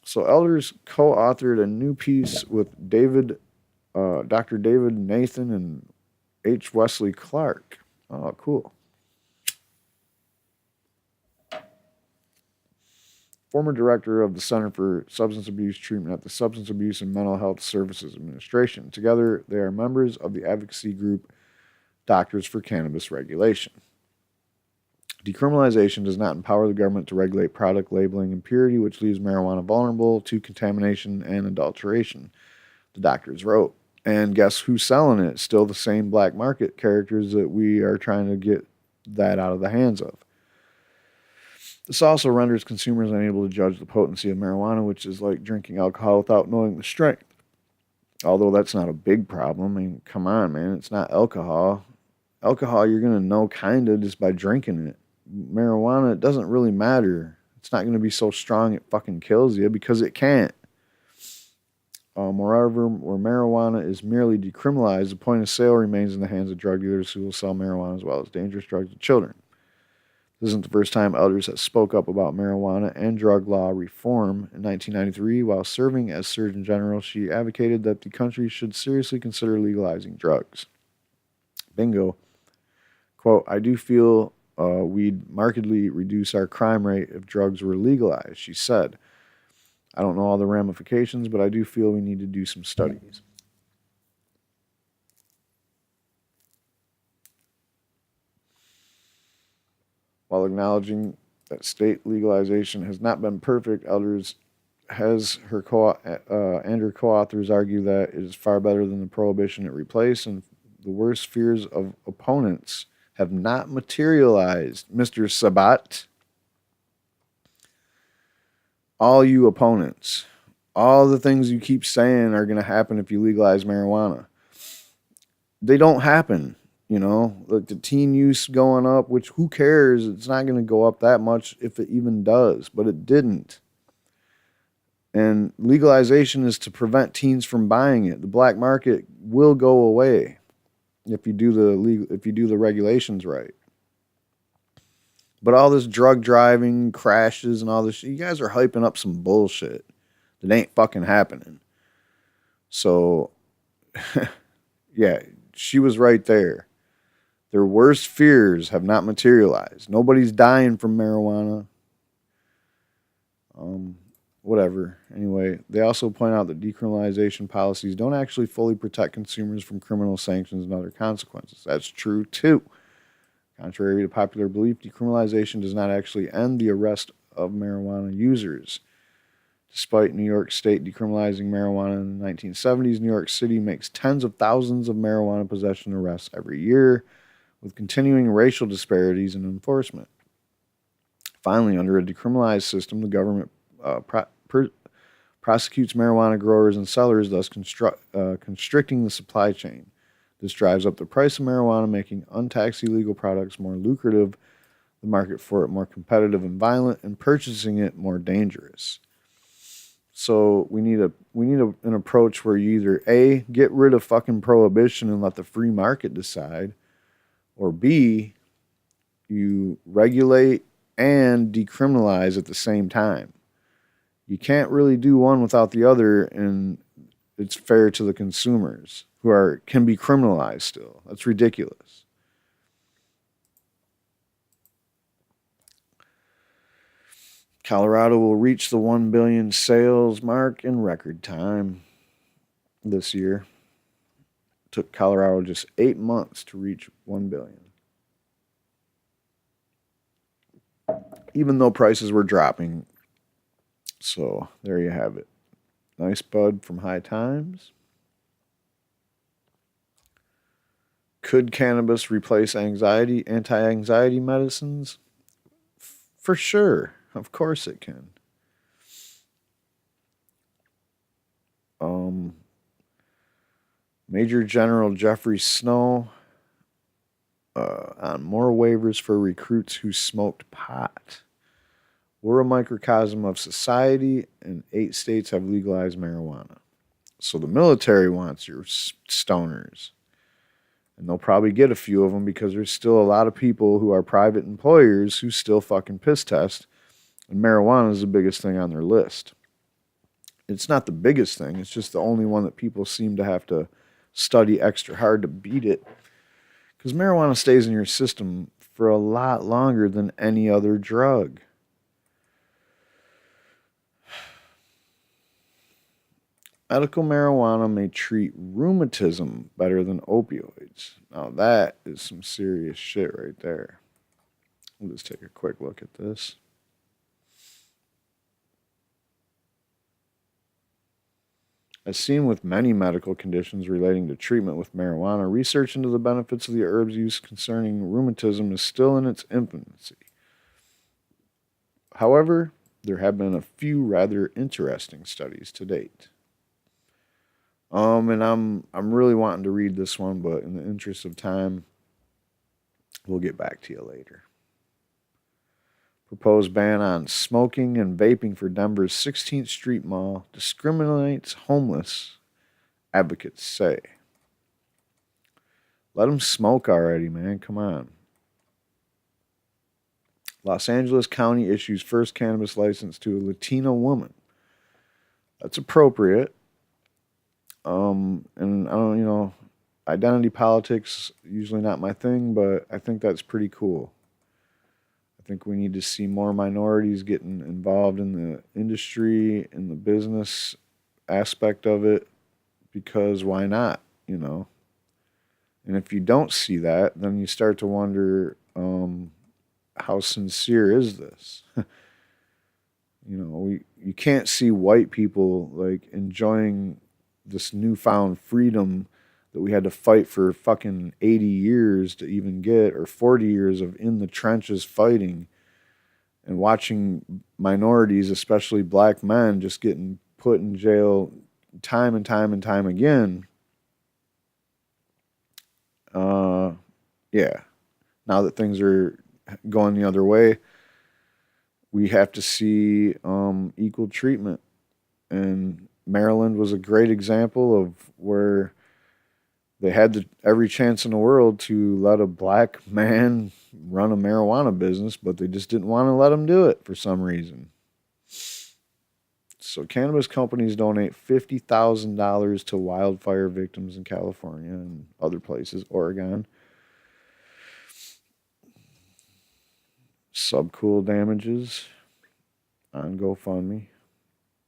So Elders co-authored a new piece with Dr. David Nathan and H. Wesley Clark. Oh, cool. Former director of the Center for Substance Abuse Treatment at the Substance Abuse and Mental Health Services Administration. Together, they are members of the advocacy group Doctors for Cannabis Regulation. Decriminalization does not empower the government to regulate product labeling and purity, which leaves marijuana vulnerable to contamination and adulteration, the doctors wrote. And guess who's selling it? Still the same black market characters that we are trying to get that out of the hands of. This also renders consumers unable to judge the potency of marijuana, which is like drinking alcohol without knowing the strength. Although that's not a big problem. I mean, come on, man. It's not alcohol. Alcohol, you're going to know kind of just by drinking it. Marijuana, it doesn't really matter. It's not going to be so strong it fucking kills you, because it can't. Moreover, where marijuana is merely decriminalized, the point of sale remains in the hands of drug dealers who will sell marijuana as well as dangerous drugs to children. This isn't the first time Elders has spoke up about marijuana and drug law reform. In 1993, while serving as Surgeon General, she advocated that the country should seriously consider legalizing drugs. Bingo. Quote, I do feel we'd markedly reduce our crime rate if drugs were legalized, she said. I don't know all the ramifications, but I do feel we need to do some studies. While acknowledging that state legalization has not been perfect, Elders has her co-authors argue that it is far better than the prohibition it replaced, and the worst fears of opponents have not materialized. Mr. Sabat, all you opponents, all the things you keep saying are going to happen if you legalize marijuana, they don't happen. You know, like the teen use going up, which who cares? It's not going to go up that much if it even does, but it didn't. And legalization is to prevent teens from buying it. The black market will go away if you do the regulations right. But all this drug driving, crashes, and all this, you guys are hyping up some bullshit that ain't fucking happening. So, yeah, she was right there. Their worst fears have not materialized. Nobody's dying from marijuana. Whatever. Anyway, they also point out that decriminalization policies don't actually fully protect consumers from criminal sanctions and other consequences. That's true, too. Contrary to popular belief, decriminalization does not actually end the arrest of marijuana users. Despite New York State decriminalizing marijuana in the 1970s, New York City makes tens of thousands of marijuana possession arrests every year, with continuing racial disparities in enforcement. Finally, under a decriminalized system, the government prosecutes marijuana growers and sellers, thus constricting the supply chain. This drives up the price of marijuana, making untaxed illegal products more lucrative, the market for it more competitive and violent, and purchasing it more dangerous. So we need an approach where you either A, get rid of fucking prohibition and let the free market decide, or B, you regulate and decriminalize at the same time. You can't really do one without the other, and it's fair to the consumers who can be criminalized still. That's ridiculous. Colorado will reach the 1 billion sales mark in record time this year. It took Colorado just 8 months to reach 1 billion. Even though prices were dropping. So there you have it. Nice bud from High Times. Could cannabis replace anti-anxiety medicines? For sure. Of course it can. Major General Jeffrey Snow on more waivers for recruits who smoked pot. We're a microcosm of society, and 8 states have legalized marijuana. So the military wants your stoners. And they'll probably get a few of them because there's still a lot of people who are private employers who still fucking piss test. And marijuana is the biggest thing on their list. It's not the biggest thing. It's just the only one that people seem to have to study extra hard to beat it. Because marijuana stays in your system for a lot longer than any other drug. Medical marijuana may treat rheumatism better than opioids. Now that is some serious shit right there. We'll just take a quick look at this. As seen with many medical conditions relating to treatment with marijuana, research into the benefits of the herb's use concerning rheumatism is still in its infancy. However, there have been a few rather interesting studies to date. And I'm really wanting to read this one, but in the interest of time, we'll get back to you later. Proposed ban on smoking and vaping for Denver's 16th Street Mall discriminates homeless, advocates say. Let them smoke already, man. Come on. Los Angeles County issues first cannabis license to a Latina woman. That's appropriate. And I don't, identity politics, usually not my thing, but I think that's pretty cool. I think we need to see more minorities getting involved in the industry, in the business aspect of it, because why not, And if you don't see that, then you start to wonder, how sincere is this? You can't see white people like enjoying this newfound freedom that we had to fight for fucking 80 years to even get, or 40 years of in the trenches fighting and watching minorities, especially black men, just getting put in jail time and time and time again. Yeah. Now that things are going the other way, we have to see equal treatment. And Maryland was a great example of where they had every chance in the world to let a black man run a marijuana business, but they just didn't want to let him do it for some reason. So cannabis companies donate $50,000 to wildfire victims in California and other places, Oregon. Subcool damages on GoFundMe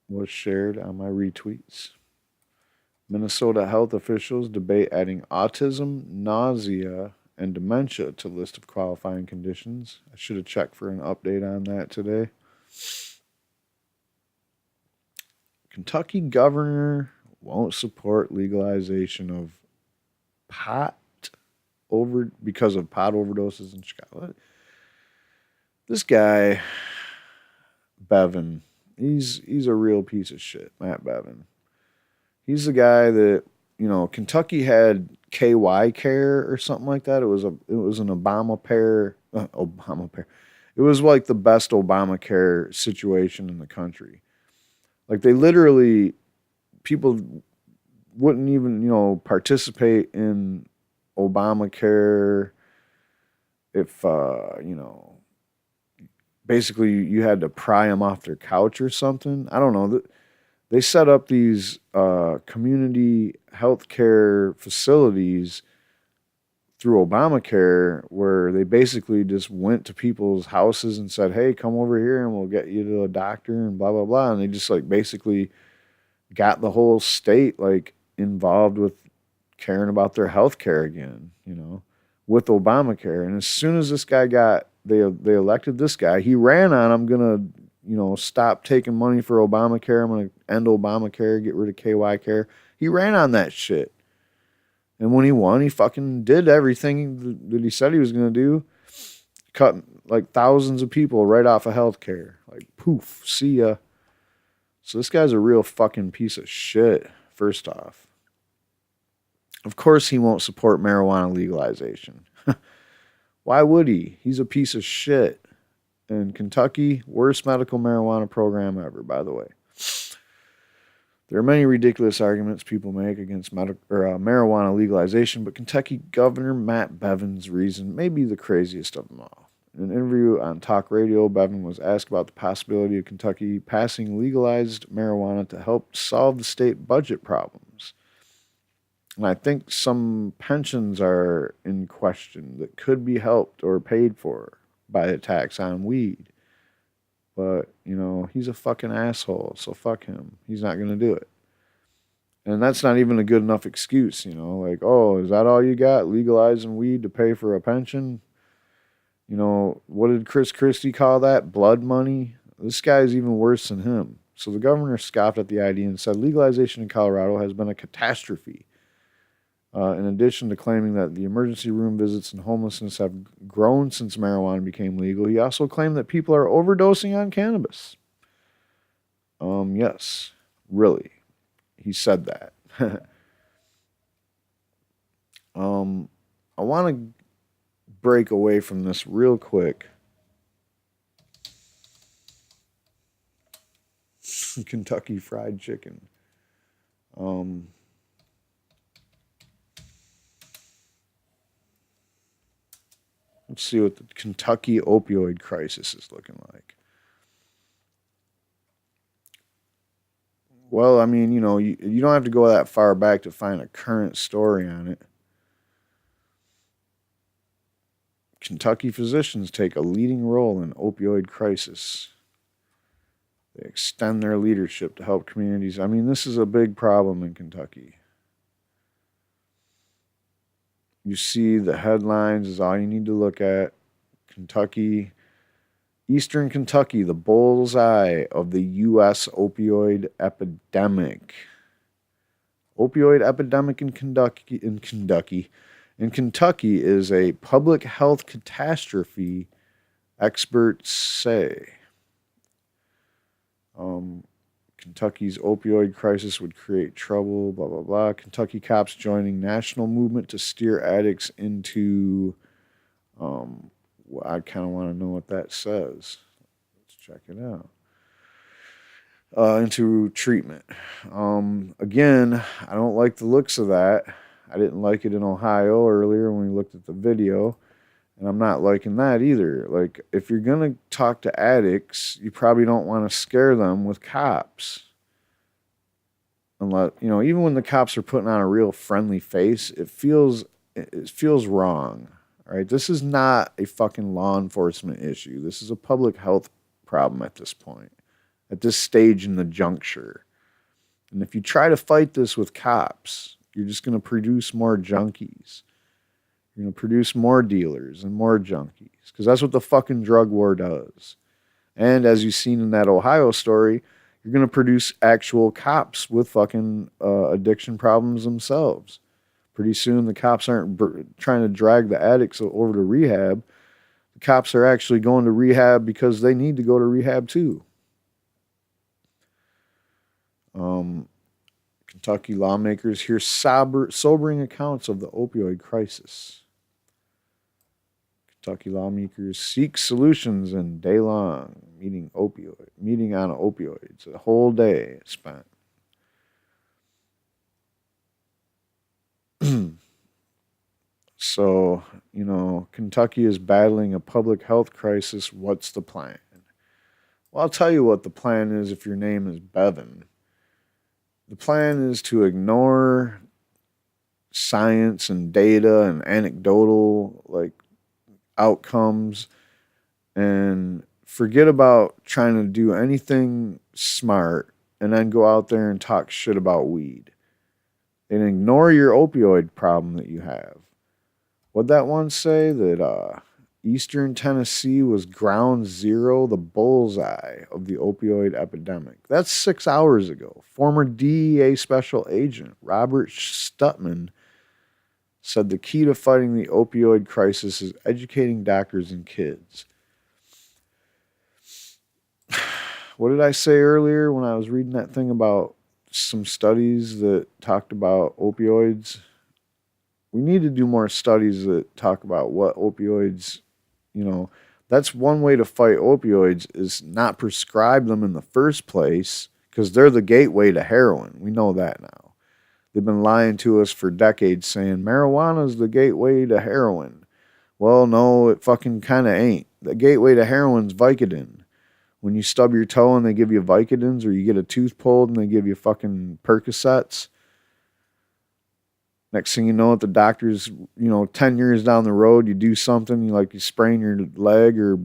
was shared on my retweets. Minnesota health officials debate adding autism, nausea, and dementia to list of qualifying conditions. I should have checked for an update on that today. Kentucky Governor won't support legalization of pot because of pot overdoses in Chicago. This guy, Bevin, He's a real piece of shit, Matt Bevin. He's the guy that, Kentucky had KY care or something like that. It was an Obamacare. It was like the best Obamacare situation in the country. Like they literally, people wouldn't even, participate in Obamacare if, basically you had to pry them off their couch or something. I don't know. They set up these community healthcare facilities through Obamacare where they basically just went to people's houses and said, hey, come over here and we'll get you to a doctor and blah, blah, blah. And they just like basically got the whole state like involved with caring about their health care again, with Obamacare. And as soon as this guy they elected this guy, he ran on, I'm going to, stop taking money for Obamacare. I'm going to end Obamacare, get rid of KY care. He ran on that shit. And when he won, he fucking did everything that he said he was going to do. Cut like thousands of people right off of healthcare. Like, poof, see ya. So this guy's a real fucking piece of shit, first off. Of course he won't support marijuana legalization. Why would he? He's a piece of shit. And Kentucky, worst medical marijuana program ever, by the way. There are many ridiculous arguments people make against marijuana legalization, but Kentucky Governor Matt Bevin's reason may be the craziest of them all. In an interview on talk radio, Bevin was asked about the possibility of Kentucky passing legalized marijuana to help solve the state budget problems. And I think some pensions are in question that could be helped or paid for by a tax on weed. But, he's a fucking asshole, so fuck him. He's not going to do it. And that's not even a good enough excuse, like, oh, is that all you got? Legalizing weed to pay for a pension? What did Chris Christie call that? Blood money? This guy's even worse than him. So the governor scoffed at the idea and said legalization in Colorado has been a catastrophe. In addition to claiming that the emergency room visits and homelessness have grown since marijuana became legal, he also claimed that people are overdosing on cannabis. Yes, really. He said that. I want to break away from this real quick. Kentucky Fried Chicken. Let's see what the Kentucky opioid crisis is looking like. Well, I mean, you don't have to go that far back to find a current story on it. Kentucky physicians take a leading role in opioid crisis. They extend their leadership to help communities. I mean, this is a big problem in Kentucky. You see the headlines is all you need to look at. Kentucky, Eastern Kentucky, the bullseye of the U.S. opioid epidemic. Opioid epidemic in Kentucky is a public health catastrophe, experts say. Kentucky's opioid crisis would create trouble, blah, blah, blah. Kentucky cops joining national movement to steer addicts into, I kind of want to know what that says. Let's check it out. Into treatment. Again, I don't like the looks of that. I didn't like it in Ohio earlier when we looked at the video. And I'm not liking that either. Like, if you're going to talk to addicts, you probably don't want to scare them with cops. Unless, even when the cops are putting on a real friendly face, it feels wrong. All right? This is not a fucking law enforcement issue. This is a public health problem at this point, at this stage in the juncture. And if you try to fight this with cops, you're just going to produce more junkies. You're going to produce more dealers and more junkies because that's what the fucking drug war does. And as you've seen in that Ohio story, you're going to produce actual cops with fucking addiction problems themselves. Pretty soon the cops aren't trying to drag the addicts over to rehab. The cops are actually going to rehab because they need to go to rehab too. Kentucky lawmakers hear sobering accounts of the opioid crisis. Kentucky lawmakers seek solutions in day-long meeting on opioids. A whole day spent. So, Kentucky is battling a public health crisis. What's the plan? Well, I'll tell you what the plan is if your name is Bevin. The plan is to ignore science and data and anecdotal outcomes and forget about trying to do anything smart and then go out there and talk shit about weed and ignore your opioid problem that you have. What'd that one say? That Eastern Tennessee was ground zero, the bullseye of the opioid epidemic. That's 6 hours ago. Former DEA special agent Robert Stutman said the key to fighting the opioid crisis is educating doctors and kids. What did I say earlier when I was reading that thing about some studies that talked about opioids? We need to do more studies that talk about what opioids, that's one way to fight opioids is not prescribe them in the first place because they're the gateway to heroin. We know that now. They've been lying to us for decades saying marijuana is the gateway to heroin. Well, no, it fucking kind of ain't. The gateway to heroin's Vicodin. When you stub your toe and they give you Vicodins, or you get a tooth pulled and they give you fucking Percocets, next thing you know, at the doctor's, 10 years down the road, you do something, you sprain your leg or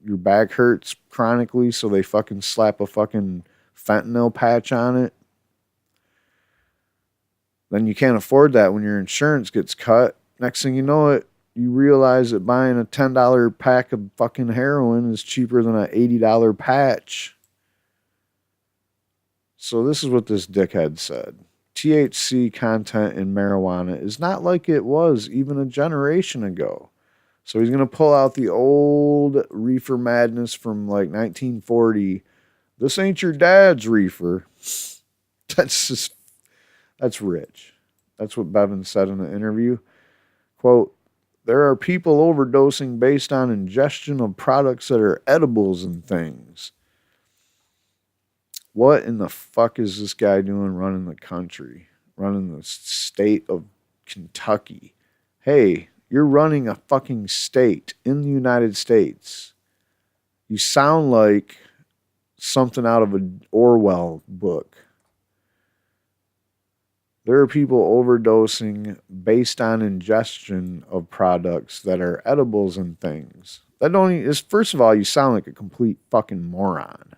your back hurts chronically, so they fucking slap a fucking fentanyl patch on it. Then you can't afford that when your insurance gets cut. Next thing you know it, you realize that buying a $10 pack of fucking heroin is cheaper than an $80 patch. So this is what this dickhead said. THC content in marijuana is not like it was even a generation ago. So he's going to pull out the old reefer madness from 1940. This ain't your dad's reefer. That's rich. That's what Bevin said in the interview. Quote, there are people overdosing based on ingestion of products that are edibles and things. What in the fuck is this guy doing running the country, running the state of Kentucky? Hey, you're running a fucking state in the United States. You sound like something out of an Orwell book. There are people overdosing based on ingestion of products that are edibles and things. First of all, you sound like a complete fucking moron.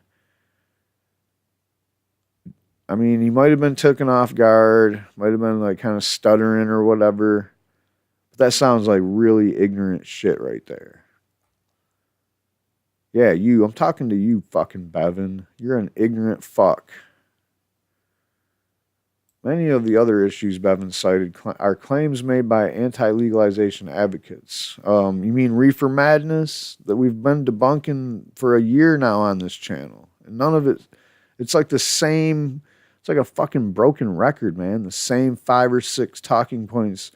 I mean, he might have been taken off guard, might have been kind of stuttering or whatever. But that sounds like really ignorant shit right there. Yeah, I'm talking to you, fucking Bevin. You're an ignorant fuck. Many of the other issues Bevin cited are claims made by anti-legalization advocates. You mean reefer madness that we've been debunking for a year now on this channel? And none of it, it's like the same, it's like a fucking broken record, man. The same 5 or 6 talking points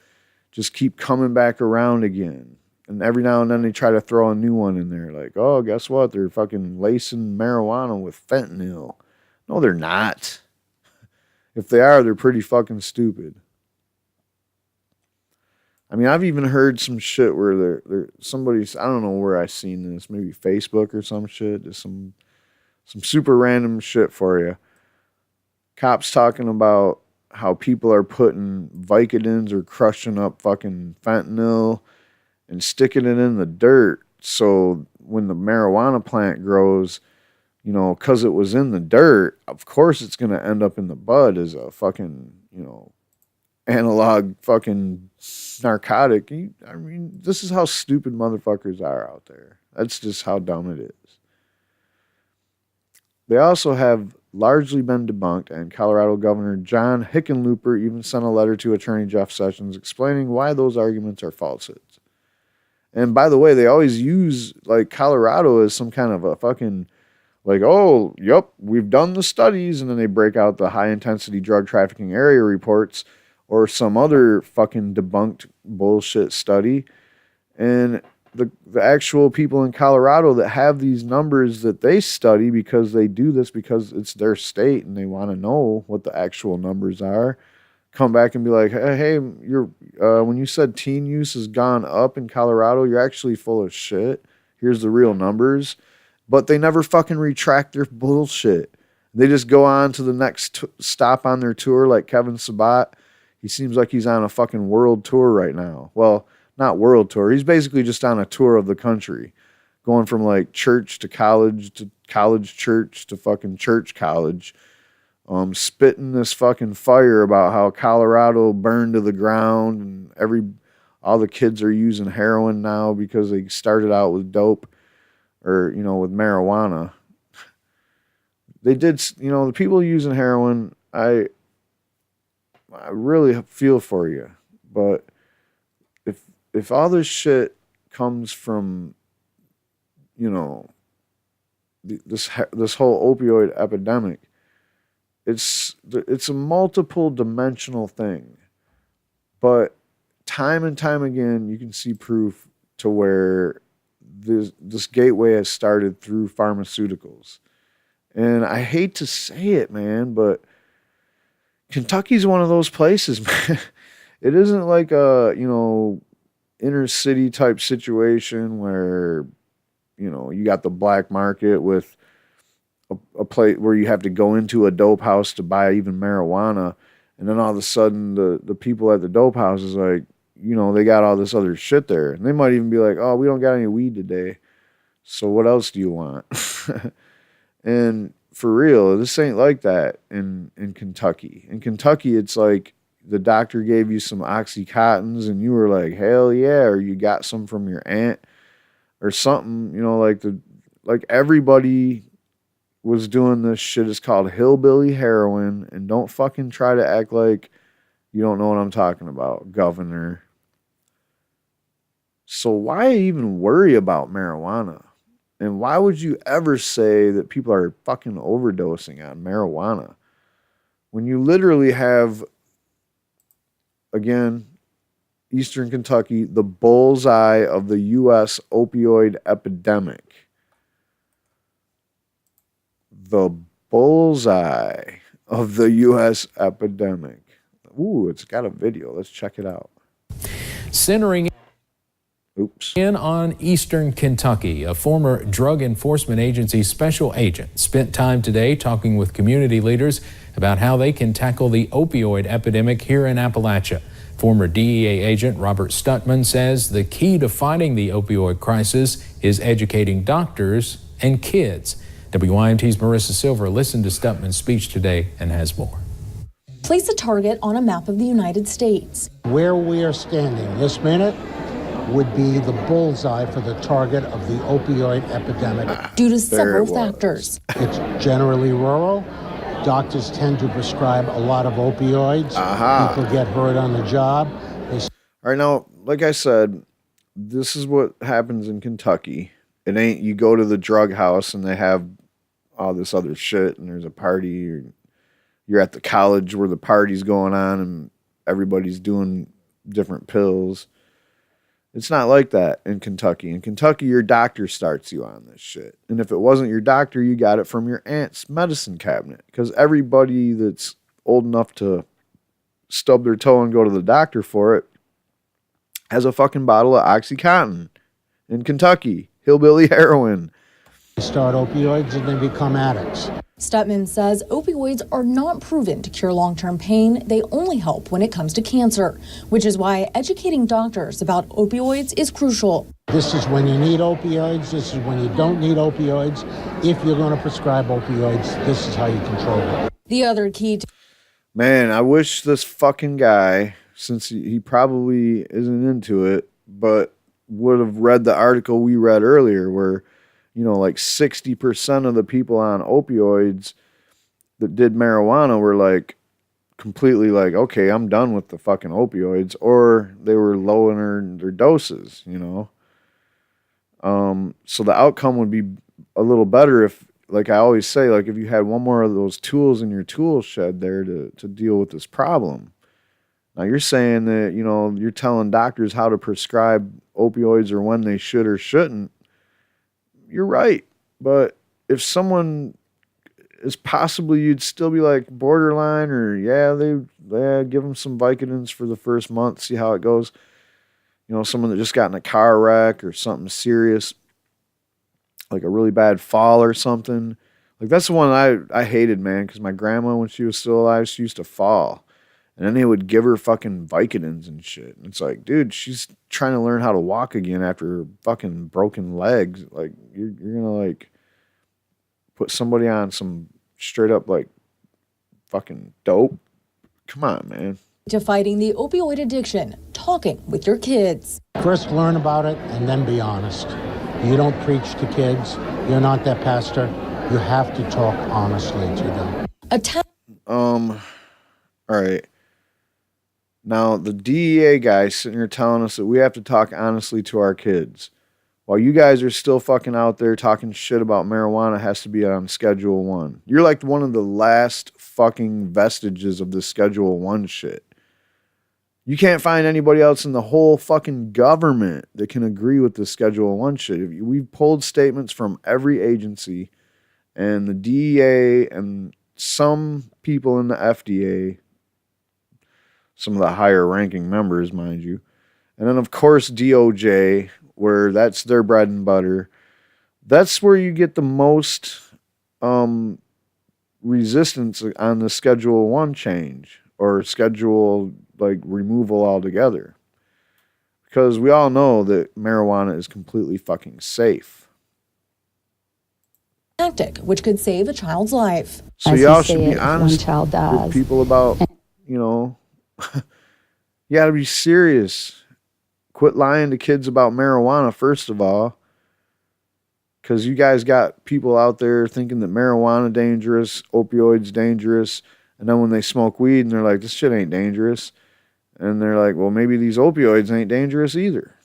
just keep coming back around again. And every now and then they try to throw a new one in there. Like, oh, guess what? They're fucking lacing marijuana with fentanyl. No, they're not. If they are, they're pretty fucking stupid. I mean, I've even heard some shit where somebody's, I don't know where I seen this, maybe Facebook or some shit, just some super random shit for you. Cops talking about how people are putting Vicodins or crushing up fucking fentanyl and sticking it in the dirt. So when the marijuana plant grows, because it was in the dirt, of course it's going to end up in the bud as a fucking, analog fucking narcotic. I mean, this is how stupid motherfuckers are out there. That's just how dumb it is. They also have largely been debunked, and Colorado Governor John Hickenlooper even sent a letter to Attorney Jeff Sessions explaining why those arguments are falsehoods. And by the way, they always use Colorado as some kind of a fucking Like, oh, yep, we've done the studies, and then they break out the high intensity drug trafficking area reports or some other fucking debunked bullshit study. And the actual people in Colorado that have these numbers that they study, because they do this because it's their state and they want to know what the actual numbers are, come back and be like, hey, you're when you said teen use has gone up in Colorado, you're actually full of shit. Here's the real numbers. But they never fucking retract their bullshit. They just go on to the next stop on their tour, like Kevin Sabat. He seems like he's on a fucking world tour right now. Well, not world tour. He's basically just on a tour of the country, going from like church to college church to fucking church college, spitting this fucking fire about how Colorado burned to the ground and all the kids are using heroin now because they started out with dope. Or, with marijuana. They did, the people using heroin, I really feel for you. But if all this shit comes from, this whole opioid epidemic, it's a multiple dimensional thing. But time and time again, you can see proof to where this gateway has started through pharmaceuticals. And I hate to say it, man, but Kentucky's one of those places, man. It isn't like a, inner city type situation where, you got the black market with a place where you have to go into a dope house to buy even marijuana. And then all of a sudden the people at the dope house is like, they got all this other shit there. And they might even be like, oh, we don't got any weed today. So what else do you want? And for real, this ain't like that in Kentucky. In Kentucky, it's like the doctor gave you some Oxycontins and you were like, hell yeah, or you got some from your aunt or something, like everybody was doing this shit. It's called hillbilly heroin. And don't fucking try to act like you don't know what I'm talking about, Governor. So why even worry about marijuana? And why would you ever say that people are fucking overdosing on marijuana when you literally have, again, Eastern Kentucky, the bullseye of the U.S. opioid epidemic? The bullseye of the U.S. epidemic. Ooh, it's got a video. Let's check it out. Centering in on Eastern Kentucky, a former Drug Enforcement Agency special agent spent time today talking with community leaders about how they can tackle the opioid epidemic here in Appalachia. Former DEA agent Robert Stutman says the key to fighting the opioid crisis is educating doctors and kids. WYMT's Marissa Silver listened to Stutman's speech today and has more. Place a target on a map of the United States. Where we are standing this minute would be the bullseye for the target of the opioid epidemic. Due to several factors. It's generally rural. Doctors tend to prescribe a lot of opioids. People get hurt on the job. All right, now, like I said, this is what happens in Kentucky. It ain't you go to the drug house and they have all this other shit and there's a party, or you're at the college where the party's going on and everybody's doing different pills. It's not like that in Kentucky. In Kentucky, your doctor starts you on this shit. And if it wasn't your doctor, you got it from your aunt's medicine cabinet. Because everybody that's old enough to stub their toe and go to the doctor for it has a fucking bottle of OxyContin in Kentucky. Hillbilly heroin. They start opioids and they become addicts. Stutman says opioids are not proven to cure long-term pain. They only help when it comes to cancer, which is why educating doctors about opioids is crucial. This is when you need opioids. This is when you don't need opioids. If you're going to prescribe opioids, this is how you control it. The other key to Man, I wish this fucking guy, since he probably isn't into it, but would have read the article we read earlier where, like 60% of the people on opioids that did marijuana were like completely like, okay, I'm done with the fucking opioids, or they were lowering their doses, So the outcome would be a little better if like I always say, like if you had one more of those tools in your tool shed there to deal with this problem. Now you're saying that, you know, you're telling doctors how to prescribe opioids or when they should or shouldn't. You're right. But if someone is possibly, you'd still be like borderline or give them some Vicodins for the first month, see how it goes. You know, someone that just got in a car wreck or something serious, like a really bad fall or something. Like that's the one I hated, man, because my grandma, when she was still alive, she used to fall. And then they would give her fucking Vicodins and shit. And it's like, dude, she's trying to learn how to walk again after her fucking broken legs. Like, you're gonna, like, put somebody on some straight up, like, fucking dope? Come on, man. To fighting the opioid addiction, talking with your kids. First learn about it and then be honest. You don't preach to kids. You're not that pastor. You have to talk honestly to them. All right. Now, the DEA guy sitting here telling us that we have to talk honestly to our kids. While you guys are still fucking out there talking shit about marijuana has to be on Schedule 1. You're like one of the last fucking vestiges of the Schedule 1 shit. You can't find anybody else in the whole fucking government that can agree with the Schedule 1 shit. We've pulled statements from every agency, and the DEA and some people in the FDA, some of the higher ranking members, mind you. And then, of course, DOJ, where that's their bread and butter. That's where you get the most resistance on the Schedule 1 change or schedule, like, removal altogether. Because we all know that marijuana is completely fucking safe. Tactic, which could save a child's life. So y'all should be honest with people about, you know, you gotta be serious. Quit lying to kids about marijuana, first of all. Because you guys got people out there thinking that marijuana dangerous, opioids dangerous, and then when they smoke weed and they're like, this shit ain't dangerous. And they're like, well, maybe these opioids ain't dangerous either.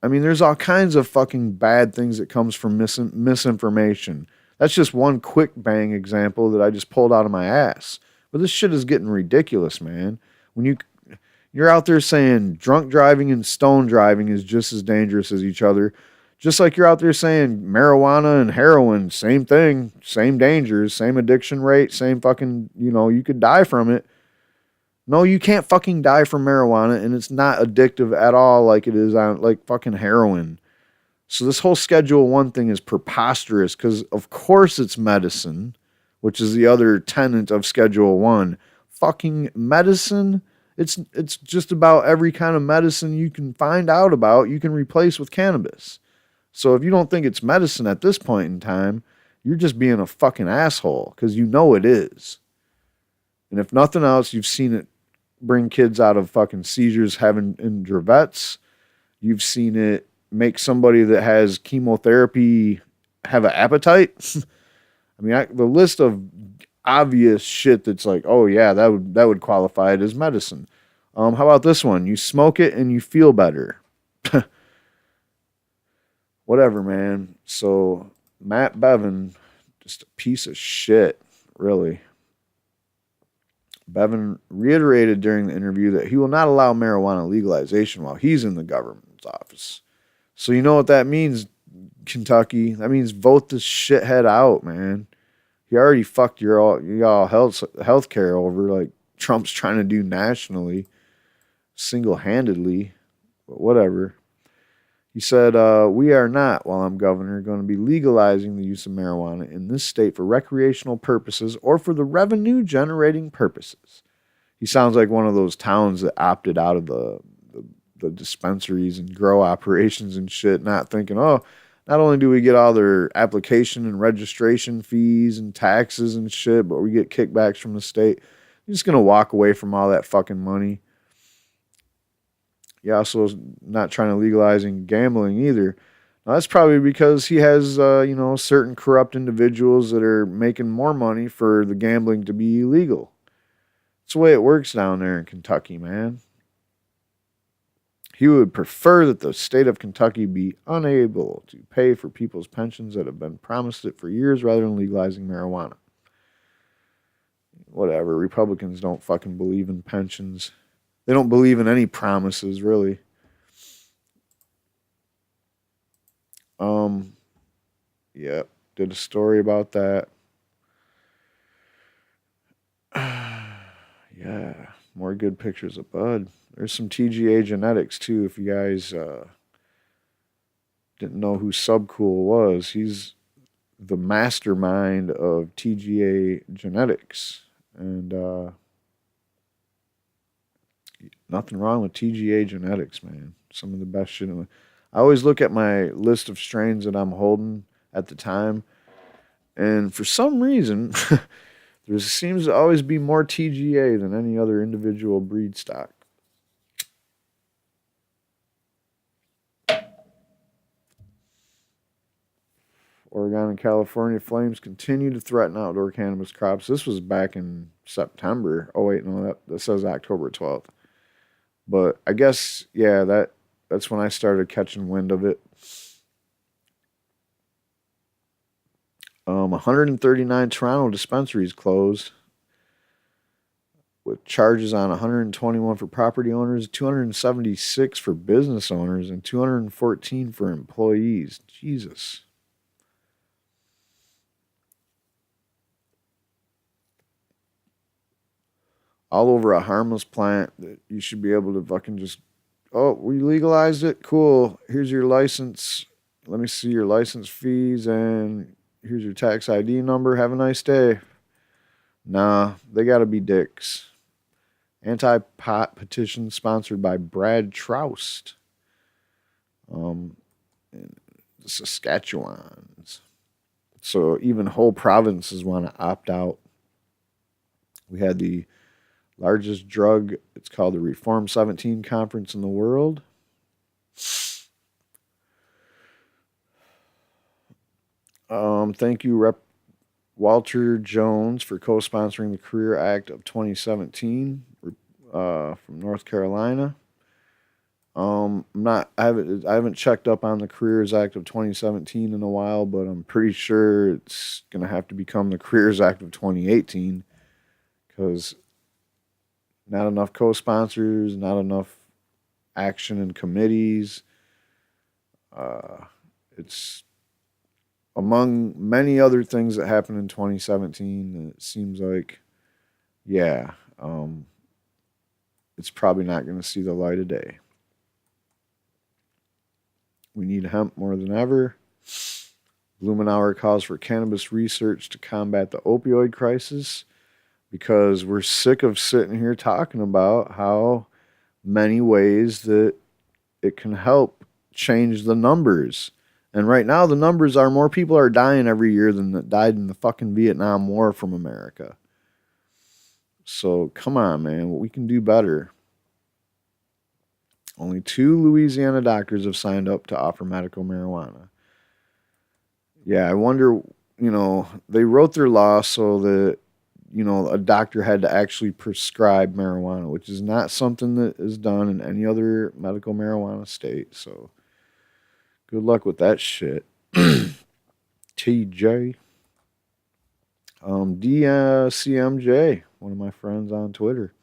I mean, there's all kinds of fucking bad things that comes from misinformation. That's just one quick bang example that I just pulled out of my ass. But this shit is getting ridiculous, man. When you're out there saying drunk driving and stone driving is just as dangerous as each other, just like you're out there saying marijuana and heroin, same thing, same dangers, same addiction rate, same fucking, you know, you could die from it. No, you can't fucking die from marijuana, and it's not addictive at all like it is on like fucking heroin. So this whole Schedule 1 thing is preposterous because of course it's medicine, which is the other tenet of Schedule 1. Fucking medicine. It's just about every kind of medicine you can find out about, you can replace with cannabis. So if you don't think it's medicine at this point in time, you're just being a fucking asshole because you know it is. And if nothing else, you've seen it bring kids out of fucking seizures having in Dravettes. You've seen it make somebody that has chemotherapy have an appetite. I mean, the list of obvious shit that's like, oh yeah, that would qualify it as medicine. How about this one? You smoke it and you feel better. Whatever, man. So Matt Bevin, just a piece of shit, really. Bevin reiterated during the interview that he will not allow marijuana legalization while he's in the government's office. So you know what that means, Kentucky? That means vote this shithead out, man. He already fucked y'all health care over like Trump's trying to do nationally, single-handedly, but whatever. He said, we are not, while I'm governor, going to be legalizing the use of marijuana in this state for recreational purposes or for the revenue-generating purposes. He sounds like one of those towns that opted out of the dispensaries and grow operations and shit, not thinking, oh, not only do we get all their application and registration fees and taxes and shit, but we get kickbacks from the state. You're just going to walk away from all that fucking money. He also is not trying to legalize gambling either. Now, that's probably because he has, certain corrupt individuals that are making more money for the gambling to be illegal. It's the way it works down there in Kentucky, man. He would prefer that the state of Kentucky be unable to pay for people's pensions that have been promised it for years rather than legalizing marijuana. Whatever. Republicans don't fucking believe in pensions. They don't believe in any promises, really. Yep. Did a story about that. Yeah. More good pictures of bud. There's some TGA genetics, too, if you guys didn't know who Subcool was. He's the mastermind of TGA genetics. And nothing wrong with TGA genetics, man. Some of the best shit. I always look at my list of strains that I'm holding at the time. And for some reason, there seems to always be more TGA than any other individual breed stock. Oregon and California flames continue to threaten outdoor cannabis crops. This was back in September. Oh, wait, no, that says October 12th. But I guess, yeah, that's when I started catching wind of it. 139 Toronto dispensaries closed with charges on 121 for property owners, 276 for business owners, and 214 for employees. Jesus. All over a harmless plant that you should be able to fucking just, oh, we legalized it? Cool. Here's your license. Let me see your license fees, and here's your tax ID number. Have a nice day. Nah, they got to be dicks. Anti-pot petition sponsored by Brad Troust. In Saskatchewan. So even whole provinces want to opt out. We had the largest drug, it's called the Reform 17 conference in the world. Thank you, Rep. Walter Jones, for co-sponsoring the Career Act of 2017 from North Carolina. I haven't checked up on the Careers Act of 2017 in a while, but I'm pretty sure it's going to have to become the Careers Act of 2018 because not enough co-sponsors, not enough action in committees. It's among many other things that happened in 2017. It seems like, yeah, it's probably not going to see the light of day. We need hemp more than ever. Blumenauer calls for cannabis research to combat the opioid crisis, because we're sick of sitting here talking about how many ways that it can help change the numbers. And right now the numbers are more people are dying every year than that died in the fucking Vietnam War from America. So come on, man, we can do better. Only 2 Louisiana doctors have signed up to offer medical marijuana. Yeah, I wonder, they wrote their law so that, a doctor had to actually prescribe marijuana, which is not something that is done in any other medical marijuana state. So good luck with that shit. TJ. DCMJ, one of my friends on Twitter.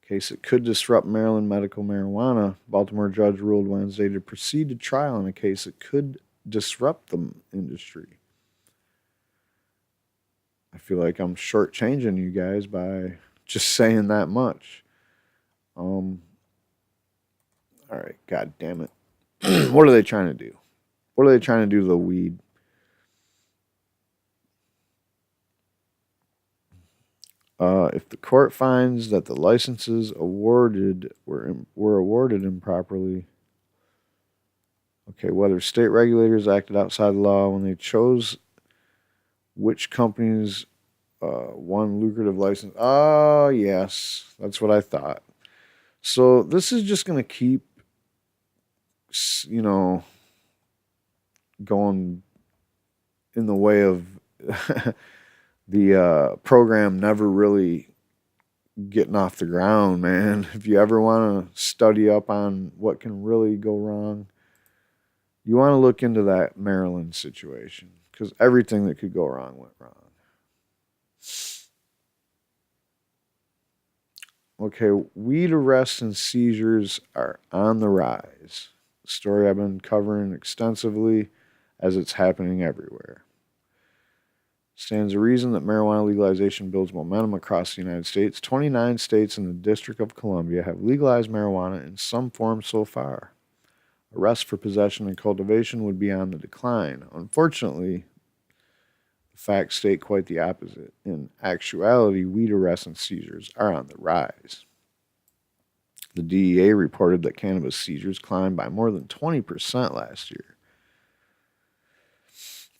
Case that could disrupt Maryland medical marijuana. Baltimore judge ruled Wednesday to proceed to trial in a case that could disrupt the industry. I feel like I'm shortchanging you guys by just saying that much. All right, god damn it. What are they trying to do? What are they trying to do to the weed? If the court finds that the licenses awarded were awarded improperly, okay, whether state regulators acted outside the law when they chose which companies won lucrative license. Oh, yes, that's what I thought. So this is just going to keep, going in the way of the program never really getting off the ground, man. If you ever want to study up on what can really go wrong, you want to look into that Maryland situation, because everything that could go wrong went wrong. Okay, weed arrests and seizures are on the rise. A story I've been covering extensively as it's happening everywhere. Stands to reason that marijuana legalization builds momentum across the United States. 29 states and the District of Columbia have legalized marijuana in some form so far. Arrests for possession and cultivation would be on the decline. Unfortunately, the facts state quite the opposite. In actuality, weed arrests and seizures are on the rise. The DEA reported that cannabis seizures climbed by more than 20% last year.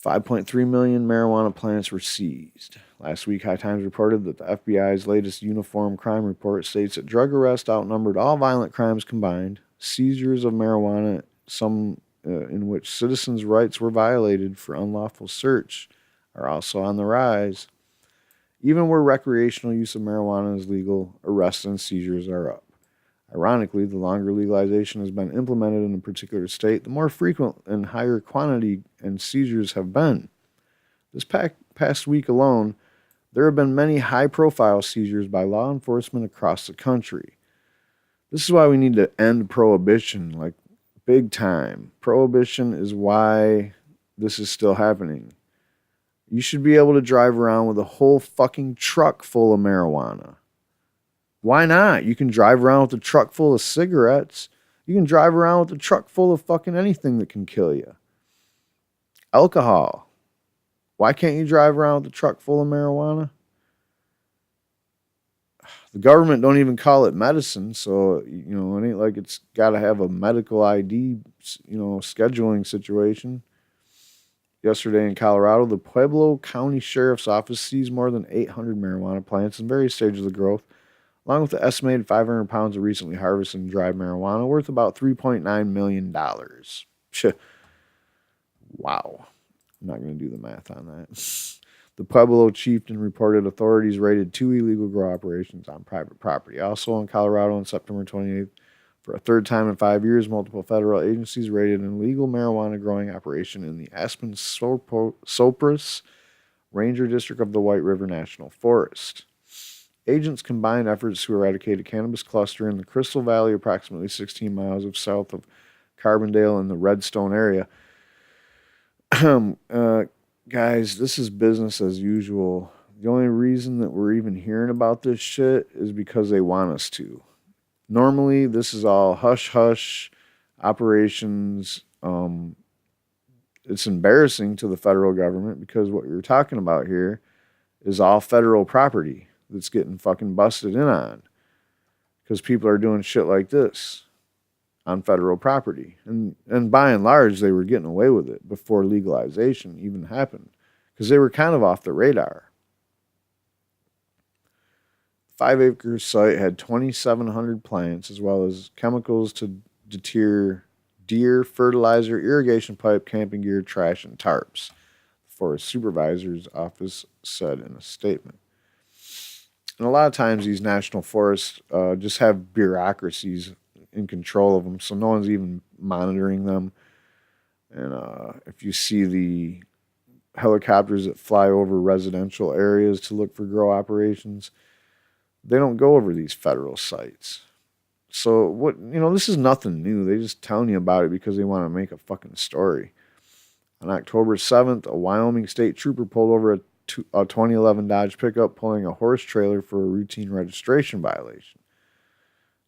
5.3 million marijuana plants were seized. Last week, High Times reported that the FBI's latest uniform crime report states that drug arrests outnumbered all violent crimes combined. Seizures of marijuana, some in which citizens' rights were violated for unlawful search, are also on the rise. Even where recreational use of marijuana is legal, arrests and seizures are up. Ironically, the longer legalization has been implemented in a particular state, the more frequent and higher quantity and seizures have been. This past week alone, there have been many high-profile seizures by law enforcement across the country. This is why we need to end prohibition, like big time. Prohibition is why this is still happening. You should be able to drive around with a whole fucking truck full of marijuana. Why not? You can drive around with a truck full of cigarettes. You can drive around with a truck full of fucking anything that can kill you. Alcohol. Why can't you drive around with a truck full of marijuana? The government don't even call it medicine, so, it ain't like it's got to have a medical ID, scheduling situation. Yesterday in Colorado, the Pueblo County Sheriff's Office seized more than 800 marijuana plants in various stages of growth, along with the estimated 500 pounds of recently harvested and dried marijuana, worth about $3.9 million. Wow. I'm not going to do the math on that. The Pueblo chieftain reported authorities raided 2 illegal grow operations on private property. Also in Colorado on September 28th, for a third time in 5 years, multiple federal agencies raided an illegal marijuana growing operation in the Aspen Sopris Ranger District of the White River National Forest. Agents combined efforts to eradicate a cannabis cluster in the Crystal Valley, approximately 16 miles south of Carbondale in the Redstone area. Guys, this is business as usual. The only reason that we're even hearing about this shit is because they want us to. Normally, this is all hush-hush operations. It's embarrassing to the federal government because what you're talking about here is all federal property that's getting fucking busted in on because people are doing shit like this on federal property. And by and large, they were getting away with it before legalization even happened because they were kind of off the radar. 5-acre site had 2,700 plants as well as chemicals to deter deer, fertilizer, irrigation pipe, camping gear, trash, and tarps, the forest supervisor's office said in a statement. And a lot of times these national forests just have bureaucracies in control of them, so no one's even monitoring them. And if you see the helicopters that fly over residential areas to look for grow operations, they don't go over these federal sites. So this is nothing new. They just telling you about it because they want to make a fucking story. On October 7th, a Wyoming state trooper pulled over a 2011 Dodge pickup pulling a horse trailer for a routine registration violation.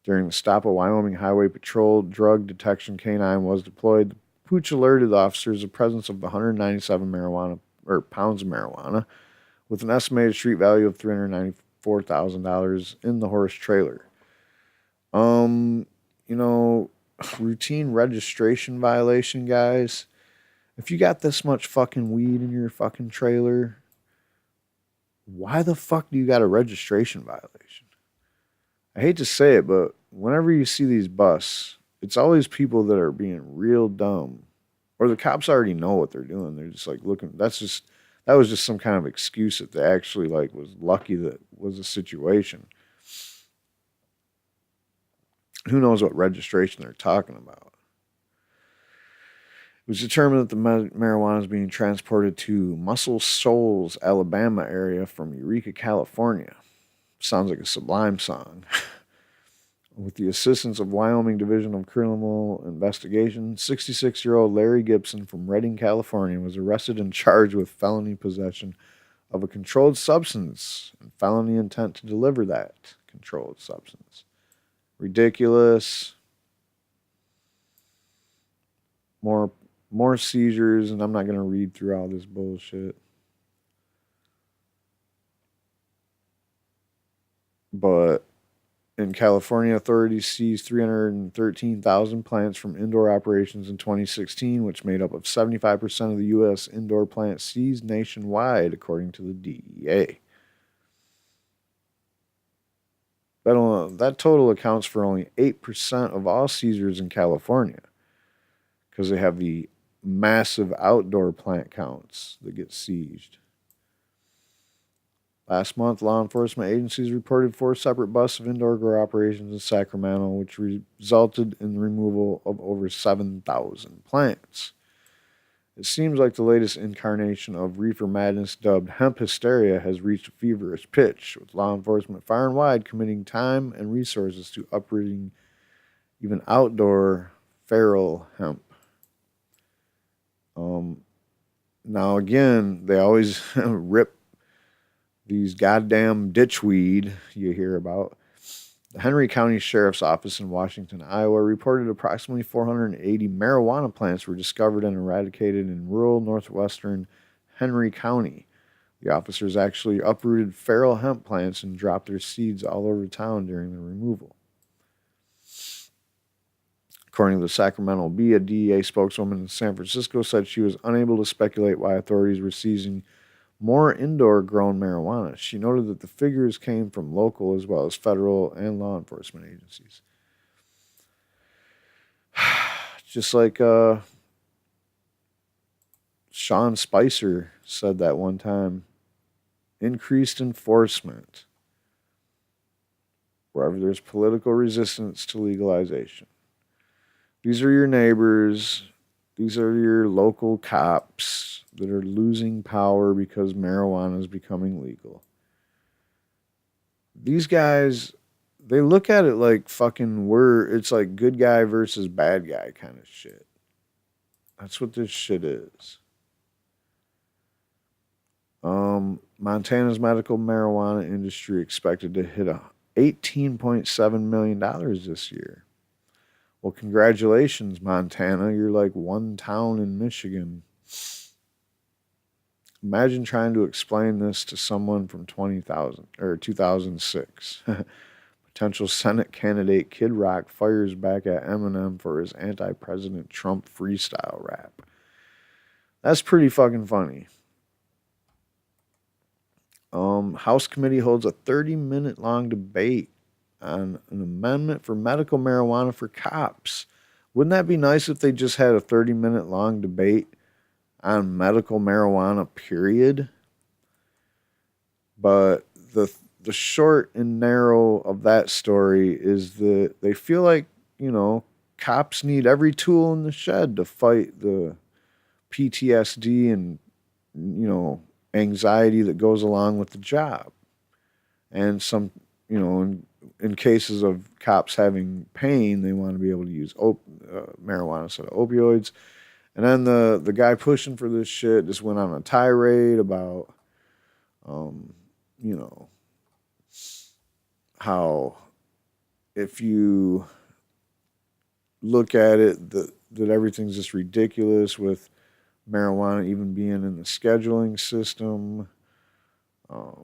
During the stop, a Wyoming Highway Patrol drug detection canine was deployed. The pooch alerted the officers of the presence of 197 pounds of marijuana with an estimated street value of $394,000 in the horse trailer. Routine registration violation, guys. If you got this much fucking weed in your fucking trailer, why the fuck do you got a registration violation? I hate to say it, but whenever you see these busts, it's always people that are being real dumb. Or the cops already know what they're doing. They're just like looking. That was just some kind of excuse that they actually was lucky that was a situation. Who knows what registration they're talking about. It was determined that the marijuana is being transported to Muscle Shoals, Alabama area from Eureka, California. Sounds like a Sublime song. With the assistance of Wyoming Division of Criminal Investigation, 66-year-old Larry Gibson from Redding, California, was arrested and charged with felony possession of a controlled substance and felony intent to deliver that controlled substance. Ridiculous. More seizures, and I'm not going to read through all this bullshit. But in California, authorities seized 313,000 plants from indoor operations in 2016, which made up of 75% of the U.S. indoor plants seized nationwide, according to the DEA. That total accounts for only 8% of all seizures in California, because they have the massive outdoor plant counts that get seized. Last month, law enforcement agencies reported 4 separate busts of indoor grow operations in Sacramento, which resulted in the removal of over 7,000 plants. It seems like the latest incarnation of reefer madness, dubbed hemp hysteria, has reached a feverish pitch, with law enforcement far and wide committing time and resources to uprooting even outdoor feral hemp. Now again, they always rip these goddamn ditchweed you hear about. The Henry County Sheriff's Office in Washington, Iowa, reported approximately 480 marijuana plants were discovered and eradicated in rural northwestern Henry County. The officers actually uprooted feral hemp plants and dropped their seeds all over town during the removal. According to the Sacramento Bee, a DEA spokeswoman in San Francisco said she was unable to speculate why authorities were seizing more indoor-grown marijuana. She noted that the figures came from local as well as federal and law enforcement agencies. Just like Sean Spicer said that one time, increased enforcement wherever there's political resistance to legalization. These are your neighbors. These are your local cops that are losing power because marijuana is becoming legal. These guys, they look at it like fucking it's like good guy versus bad guy kind of shit. That's what this shit is. Montana's medical marijuana industry expected to hit $18.7 million this year. Well, congratulations, Montana. You're like one town in Michigan. Imagine trying to explain this to someone from 2006. Potential Senate candidate Kid Rock fires back at Eminem for his anti-President Trump freestyle rap. That's pretty fucking funny. House committee holds a 30-minute long debate on an amendment for medical marijuana for cops. Wouldn't that be nice if they just had a 30-minute long debate on medical marijuana, period? But the short and narrow of that story is that they feel like, cops need every tool in the shed to fight the PTSD and, anxiety that goes along with the job. And some, in cases of cops having pain, they want to be able to use marijuana instead of opioids. And then the guy pushing for this shit just went on a tirade about, how if you look at it, that everything's just ridiculous with marijuana even being in the scheduling system. Our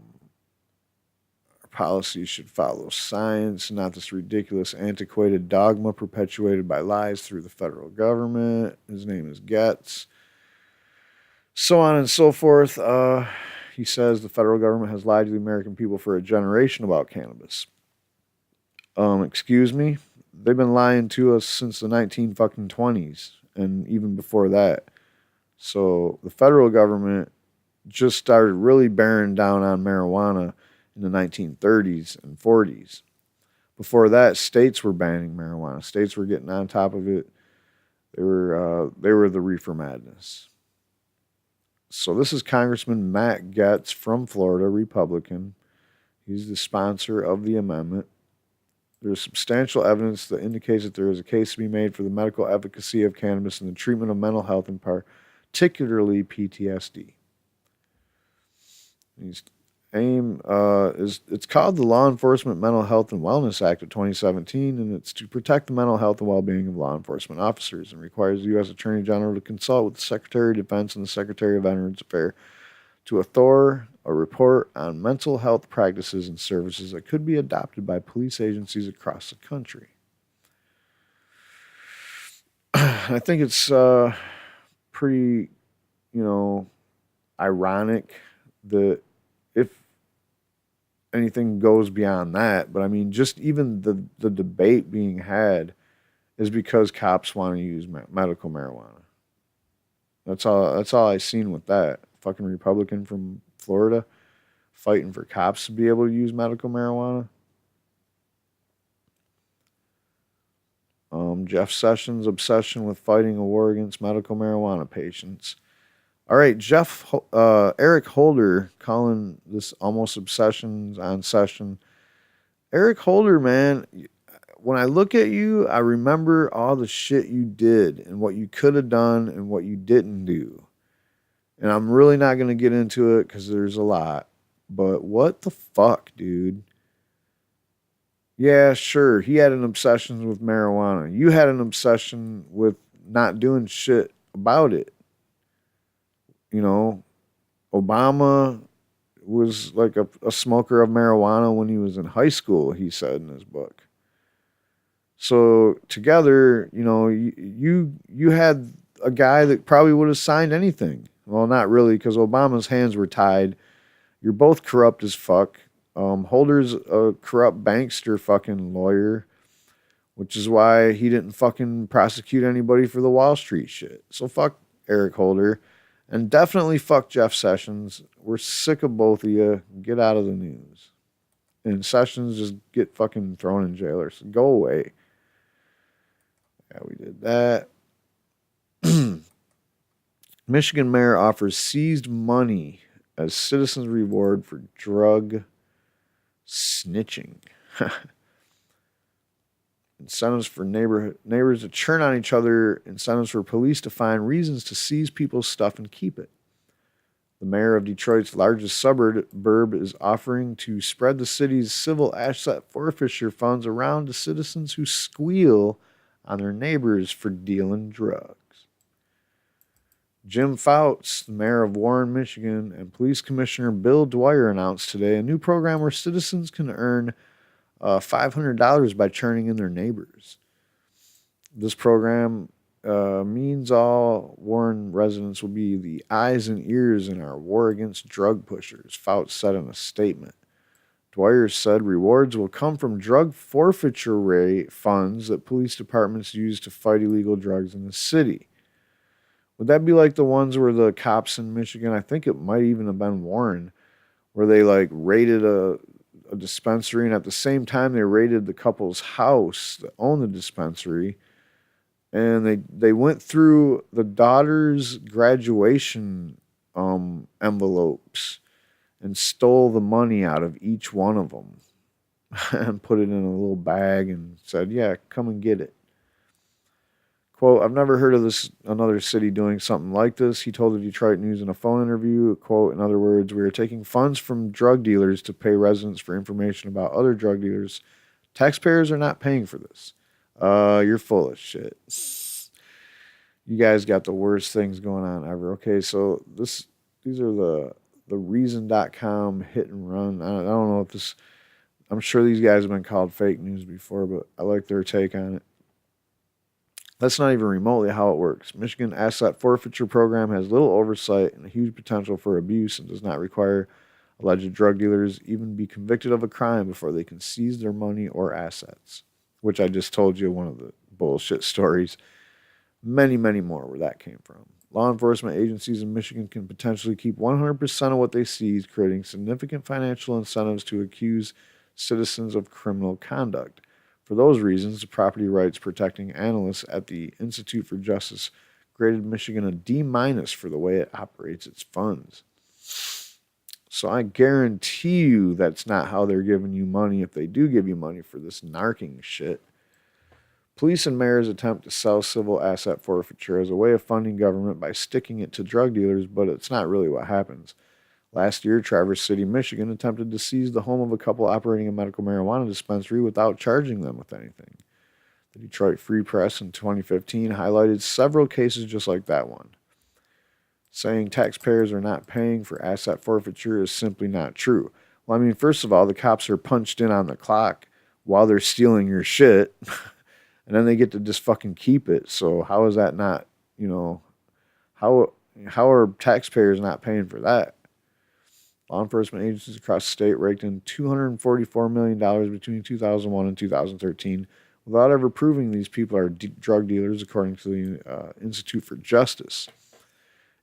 policies should follow science, not this ridiculous, antiquated dogma perpetuated by lies through the federal government. His name is Getz. So on and so forth. He says the federal government has lied to the American people for a generation about cannabis. Excuse me? They've been lying to us since the 1920s and even before that. So the federal government just started really bearing down on marijuana in the 1930s and 40s. Before that, states were banning marijuana. States were getting on top of it. They were the reefer madness. So this is Congressman Matt Getz from Florida, Republican. He's the sponsor of the amendment. There's substantial evidence that indicates that there is a case to be made for the medical efficacy of cannabis in the treatment of mental health and particularly PTSD. It's called the Law Enforcement Mental Health and Wellness Act of 2017, and it's to protect the mental health and well-being of law enforcement officers, and requires the U.S. Attorney General to consult with the Secretary of Defense and the Secretary of Veterans Affairs to author a report on mental health practices and services that could be adopted by police agencies across the country. I think it's pretty, ironic that if anything goes beyond that, but I mean, just even the debate being had is because cops want to use medical marijuana. That's all I seen with that. Fucking Republican from Florida fighting for cops to be able to use medical marijuana. Jeff Sessions' obsession with fighting a war against medical marijuana patients. All right, Eric Holder calling this almost obsessions on session. Eric Holder, man, when I look at you, I remember all the shit you did and what you could have done and what you didn't do. And I'm really not going to get into it because there's a lot. But what the fuck, dude? Yeah, sure, he had an obsession with marijuana. You had an obsession with not doing shit about it. Obama was like a smoker of marijuana when he was in high school, he said in his book. So together, you had a guy that probably would have signed anything. Well, not really, because Obama's hands were tied. You're both corrupt as fuck. Holder's a corrupt bankster fucking lawyer, which is why he didn't fucking prosecute anybody for the Wall Street shit. So fuck Eric Holder. And definitely fuck Jeff Sessions. We're sick of both of you. Get out of the news. And Sessions just get fucking thrown in jail or go away. Yeah, we did that. Michigan mayor offers seized money as citizens' reward for drug snitching. Incentives for neighbors to turn on each other. Incentives for police to find reasons to seize people's stuff and keep it. The mayor of Detroit's largest suburb is offering to spread the city's civil asset forfeiture funds around to citizens who squeal on their neighbors for dealing drugs. Jim Fouts, the mayor of Warren, Michigan, and Police Commissioner Bill Dwyer announced today a new program where citizens can earn $500 by churning in their neighbors. This program means all Warren residents will be the eyes and ears in our war against drug pushers, Fouts said in a statement. Dwyer said rewards will come from drug forfeiture rate funds that police departments use to fight illegal drugs in the city. Would that be like the ones where the cops in Michigan, I think it might even have been Warren, where they raided a dispensary, and at the same time they raided the couple's house that owned the dispensary, and they went through the daughter's graduation envelopes and stole the money out of each one of them and put it in a little bag and said, yeah, come and get it. Quote, I've never heard of another city doing something like this, he told the Detroit News in a phone interview. Quote, in other words, we are taking funds from drug dealers to pay residents for information about other drug dealers. Taxpayers are not paying for this. You're full of shit. You guys got the worst things going on ever. Okay, so these are the reason.com hit and run. I don't know if this, I'm sure these guys have been called fake news before, but I like their take on it. That's not even remotely how it works. Michigan Asset Forfeiture Program has little oversight and a huge potential for abuse and does not require alleged drug dealers even be convicted of a crime before they can seize their money or assets, which I just told you one of the bullshit stories. Many, many more where that came from. Law enforcement agencies in Michigan can potentially keep 100% of what they seize, creating significant financial incentives to accuse citizens of criminal conduct. For those reasons, the property rights protecting analysts at the Institute for Justice graded Michigan a D- for the way it operates its funds. So I guarantee you that's not how they're giving you money if they do give you money for this narking shit. Police and mayors attempt to sell civil asset forfeiture as a way of funding government by sticking it to drug dealers, but it's not really what happens. Last year, Traverse City, Michigan attempted to seize the home of a couple operating a medical marijuana dispensary without charging them with anything. The Detroit Free Press in 2015 highlighted several cases just like that one. Saying taxpayers are not paying for asset forfeiture is simply not true. Well, I mean, first of all, the cops are punched in on the clock while they're stealing your shit, and then they get to just fucking keep it. So how is that not, how are taxpayers not paying for that? Law enforcement agencies across the state raked in $244 million between 2001 and 2013 without ever proving these people are drug dealers, according to the Institute for Justice.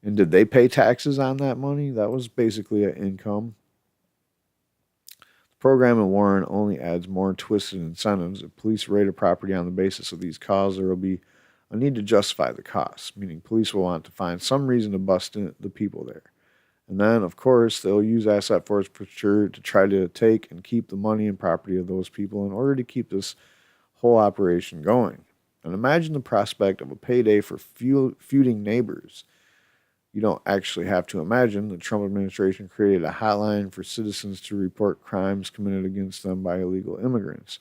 And did they pay taxes on that money? That was basically an income. The program in Warren only adds more twisted incentives. If police raid a property on the basis of these calls, there will be a need to justify the costs, meaning police will want to find some reason to bust in the people there. And then, of course, they'll use asset forfeiture to try to take and keep the money and property of those people in order to keep this whole operation going. And imagine the prospect of a payday for feuding neighbors. You don't actually have to imagine. The Trump administration created a hotline for citizens to report crimes committed against them by illegal immigrants.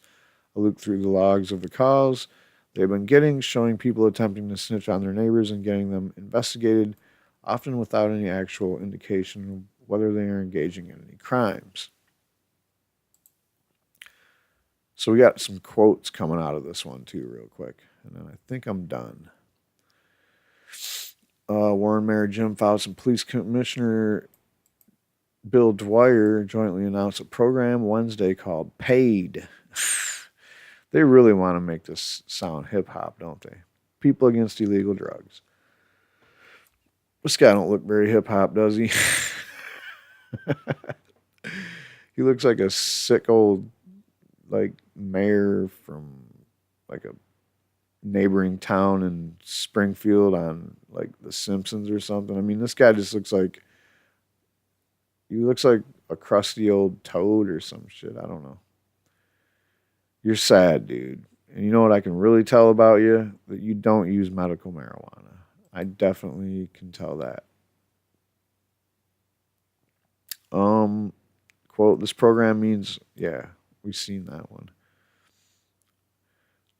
I looked through the logs of the calls they've been getting, showing people attempting to snitch on their neighbors and getting them investigated, often without any actual indication of whether they are engaging in any crimes. So we got some quotes coming out of this one too, real quick. And then I think I'm done. Warren Mayor Jim Fouts and Police Commissioner Bill Dwyer jointly announced a program Wednesday called Paid. They really want to make this sound hip-hop, don't they? People Against Illegal Drugs. This guy don't look very hip-hop, does he? He looks like a sick old, mayor from, a neighboring town in Springfield on, The Simpsons or something. I mean, this guy just looks like, he looks like a crusty old toad or some shit. I don't know. You're sad, dude. And you know what I can really tell about you? That you don't use medical marijuana. I definitely can tell that. Quote, this program means, yeah, we've seen that one.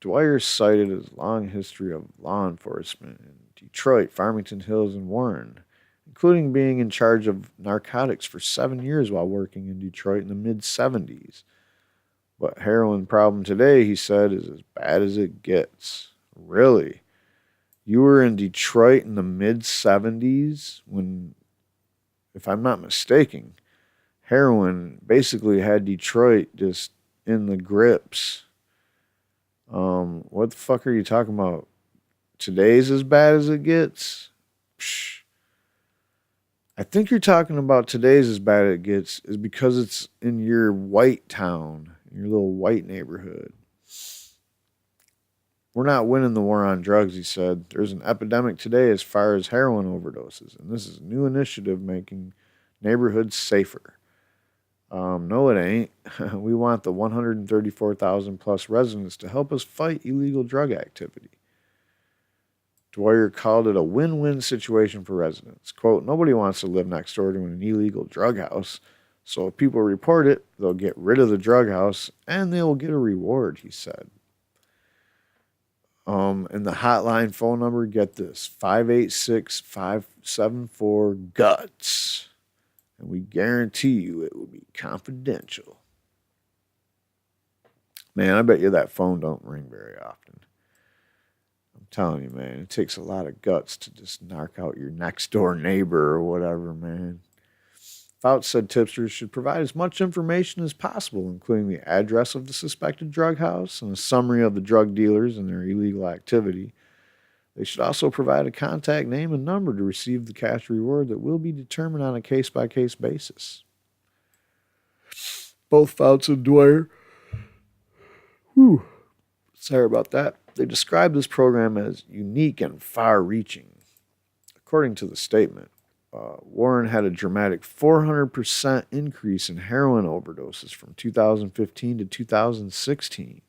Dwyer cited his long history of law enforcement in Detroit, Farmington Hills, and Warren, including being in charge of narcotics for 7 years while working in Detroit in the mid-'70s. But heroin problem today, he said, is as bad as it gets. Really? You were in Detroit in the mid-'70s when, if I'm not mistaken, heroin basically had Detroit just in the grips. What the fuck are you talking about? Today's as bad as it gets? Psh. I think you're talking about today's as bad as it gets is because it's in your white town, your little white neighborhood. We're not winning the war on drugs, he said. There's an epidemic today as far as heroin overdoses, and this is a new initiative making neighborhoods safer. No, it ain't. We want the 134,000 plus residents to help us fight illegal drug activity. Dwyer called it a win-win situation for residents. Quote, nobody wants to live next door to an illegal drug house, so if people report it, they'll get rid of the drug house and they'll get a reward, he said. And the hotline phone number, get this, 586-574-GUTS. And we guarantee you it will be confidential. Man, I bet you that phone don't ring very often. I'm telling you, man, it takes a lot of guts to just knock out your next door neighbor or whatever, man. Fouts said tipsters should provide as much information as possible, including the address of the suspected drug house and a summary of the drug dealers and their illegal activity. They should also provide a contact name and number to receive the cash reward that will be determined on a case-by-case basis. Both Fouts and Dwyer Sorry about that. They described this program as unique and far-reaching. According to the statement, Warren had a dramatic 400% increase in heroin overdoses from 2015 to 2016.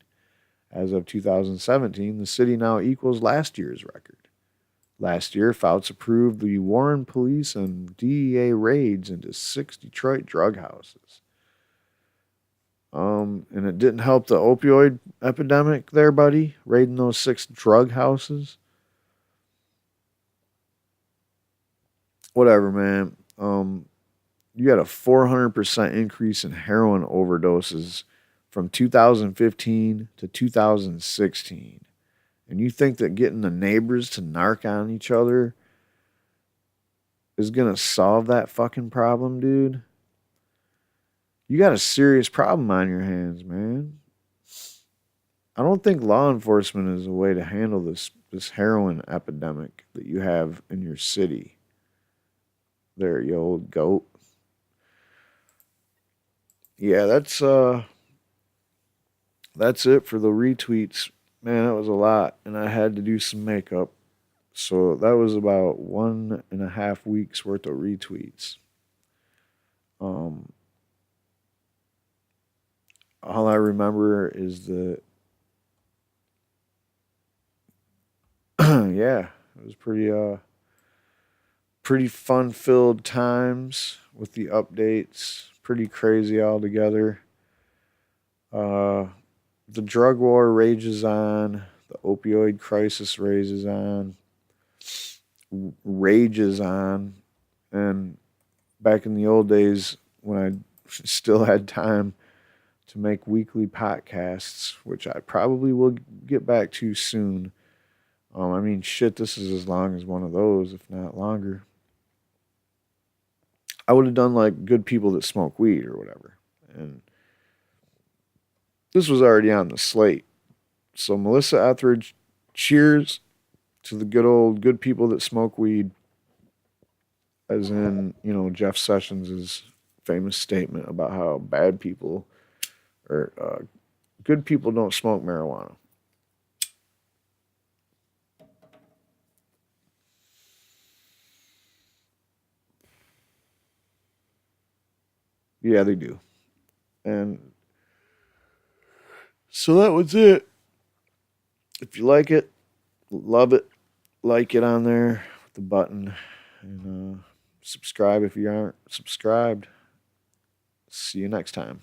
As of 2017, the city now equals last year's record. Last year, Fouts approved the Warren police and DEA raids into 6 Detroit drug houses. And it didn't help the opioid epidemic there, buddy, raiding those 6 drug houses. Whatever, man. You had a 400% increase in heroin overdoses from 2015 to 2016. And you think that getting the neighbors to narc on each other is going to solve that fucking problem, dude? You got a serious problem on your hands, man. I don't think law enforcement is a way to handle this heroin epidemic that you have in your city. There, you old goat. Yeah, that's it for the retweets. Man, that was a lot, and I had to do some makeup. So that was about 1.5 weeks worth of retweets. All I remember is the yeah, it was pretty fun-filled times with the updates. Pretty crazy altogether. The drug war rages on. The opioid crisis rages on. And back in the old days when I still had time to make weekly podcasts, which I probably will get back to soon. I mean, shit, this is as long as one of those, if not longer. I would have done like good people that smoke weed or whatever. And this was already on the slate. So Melissa Etheridge, cheers to the good people that smoke weed. As in, Jeff Sessions' famous statement about how bad people or good people don't smoke marijuana. Yeah, they do. And so that was it. If you like it, love it, like it on there with the button. And subscribe if you aren't subscribed. See you next time.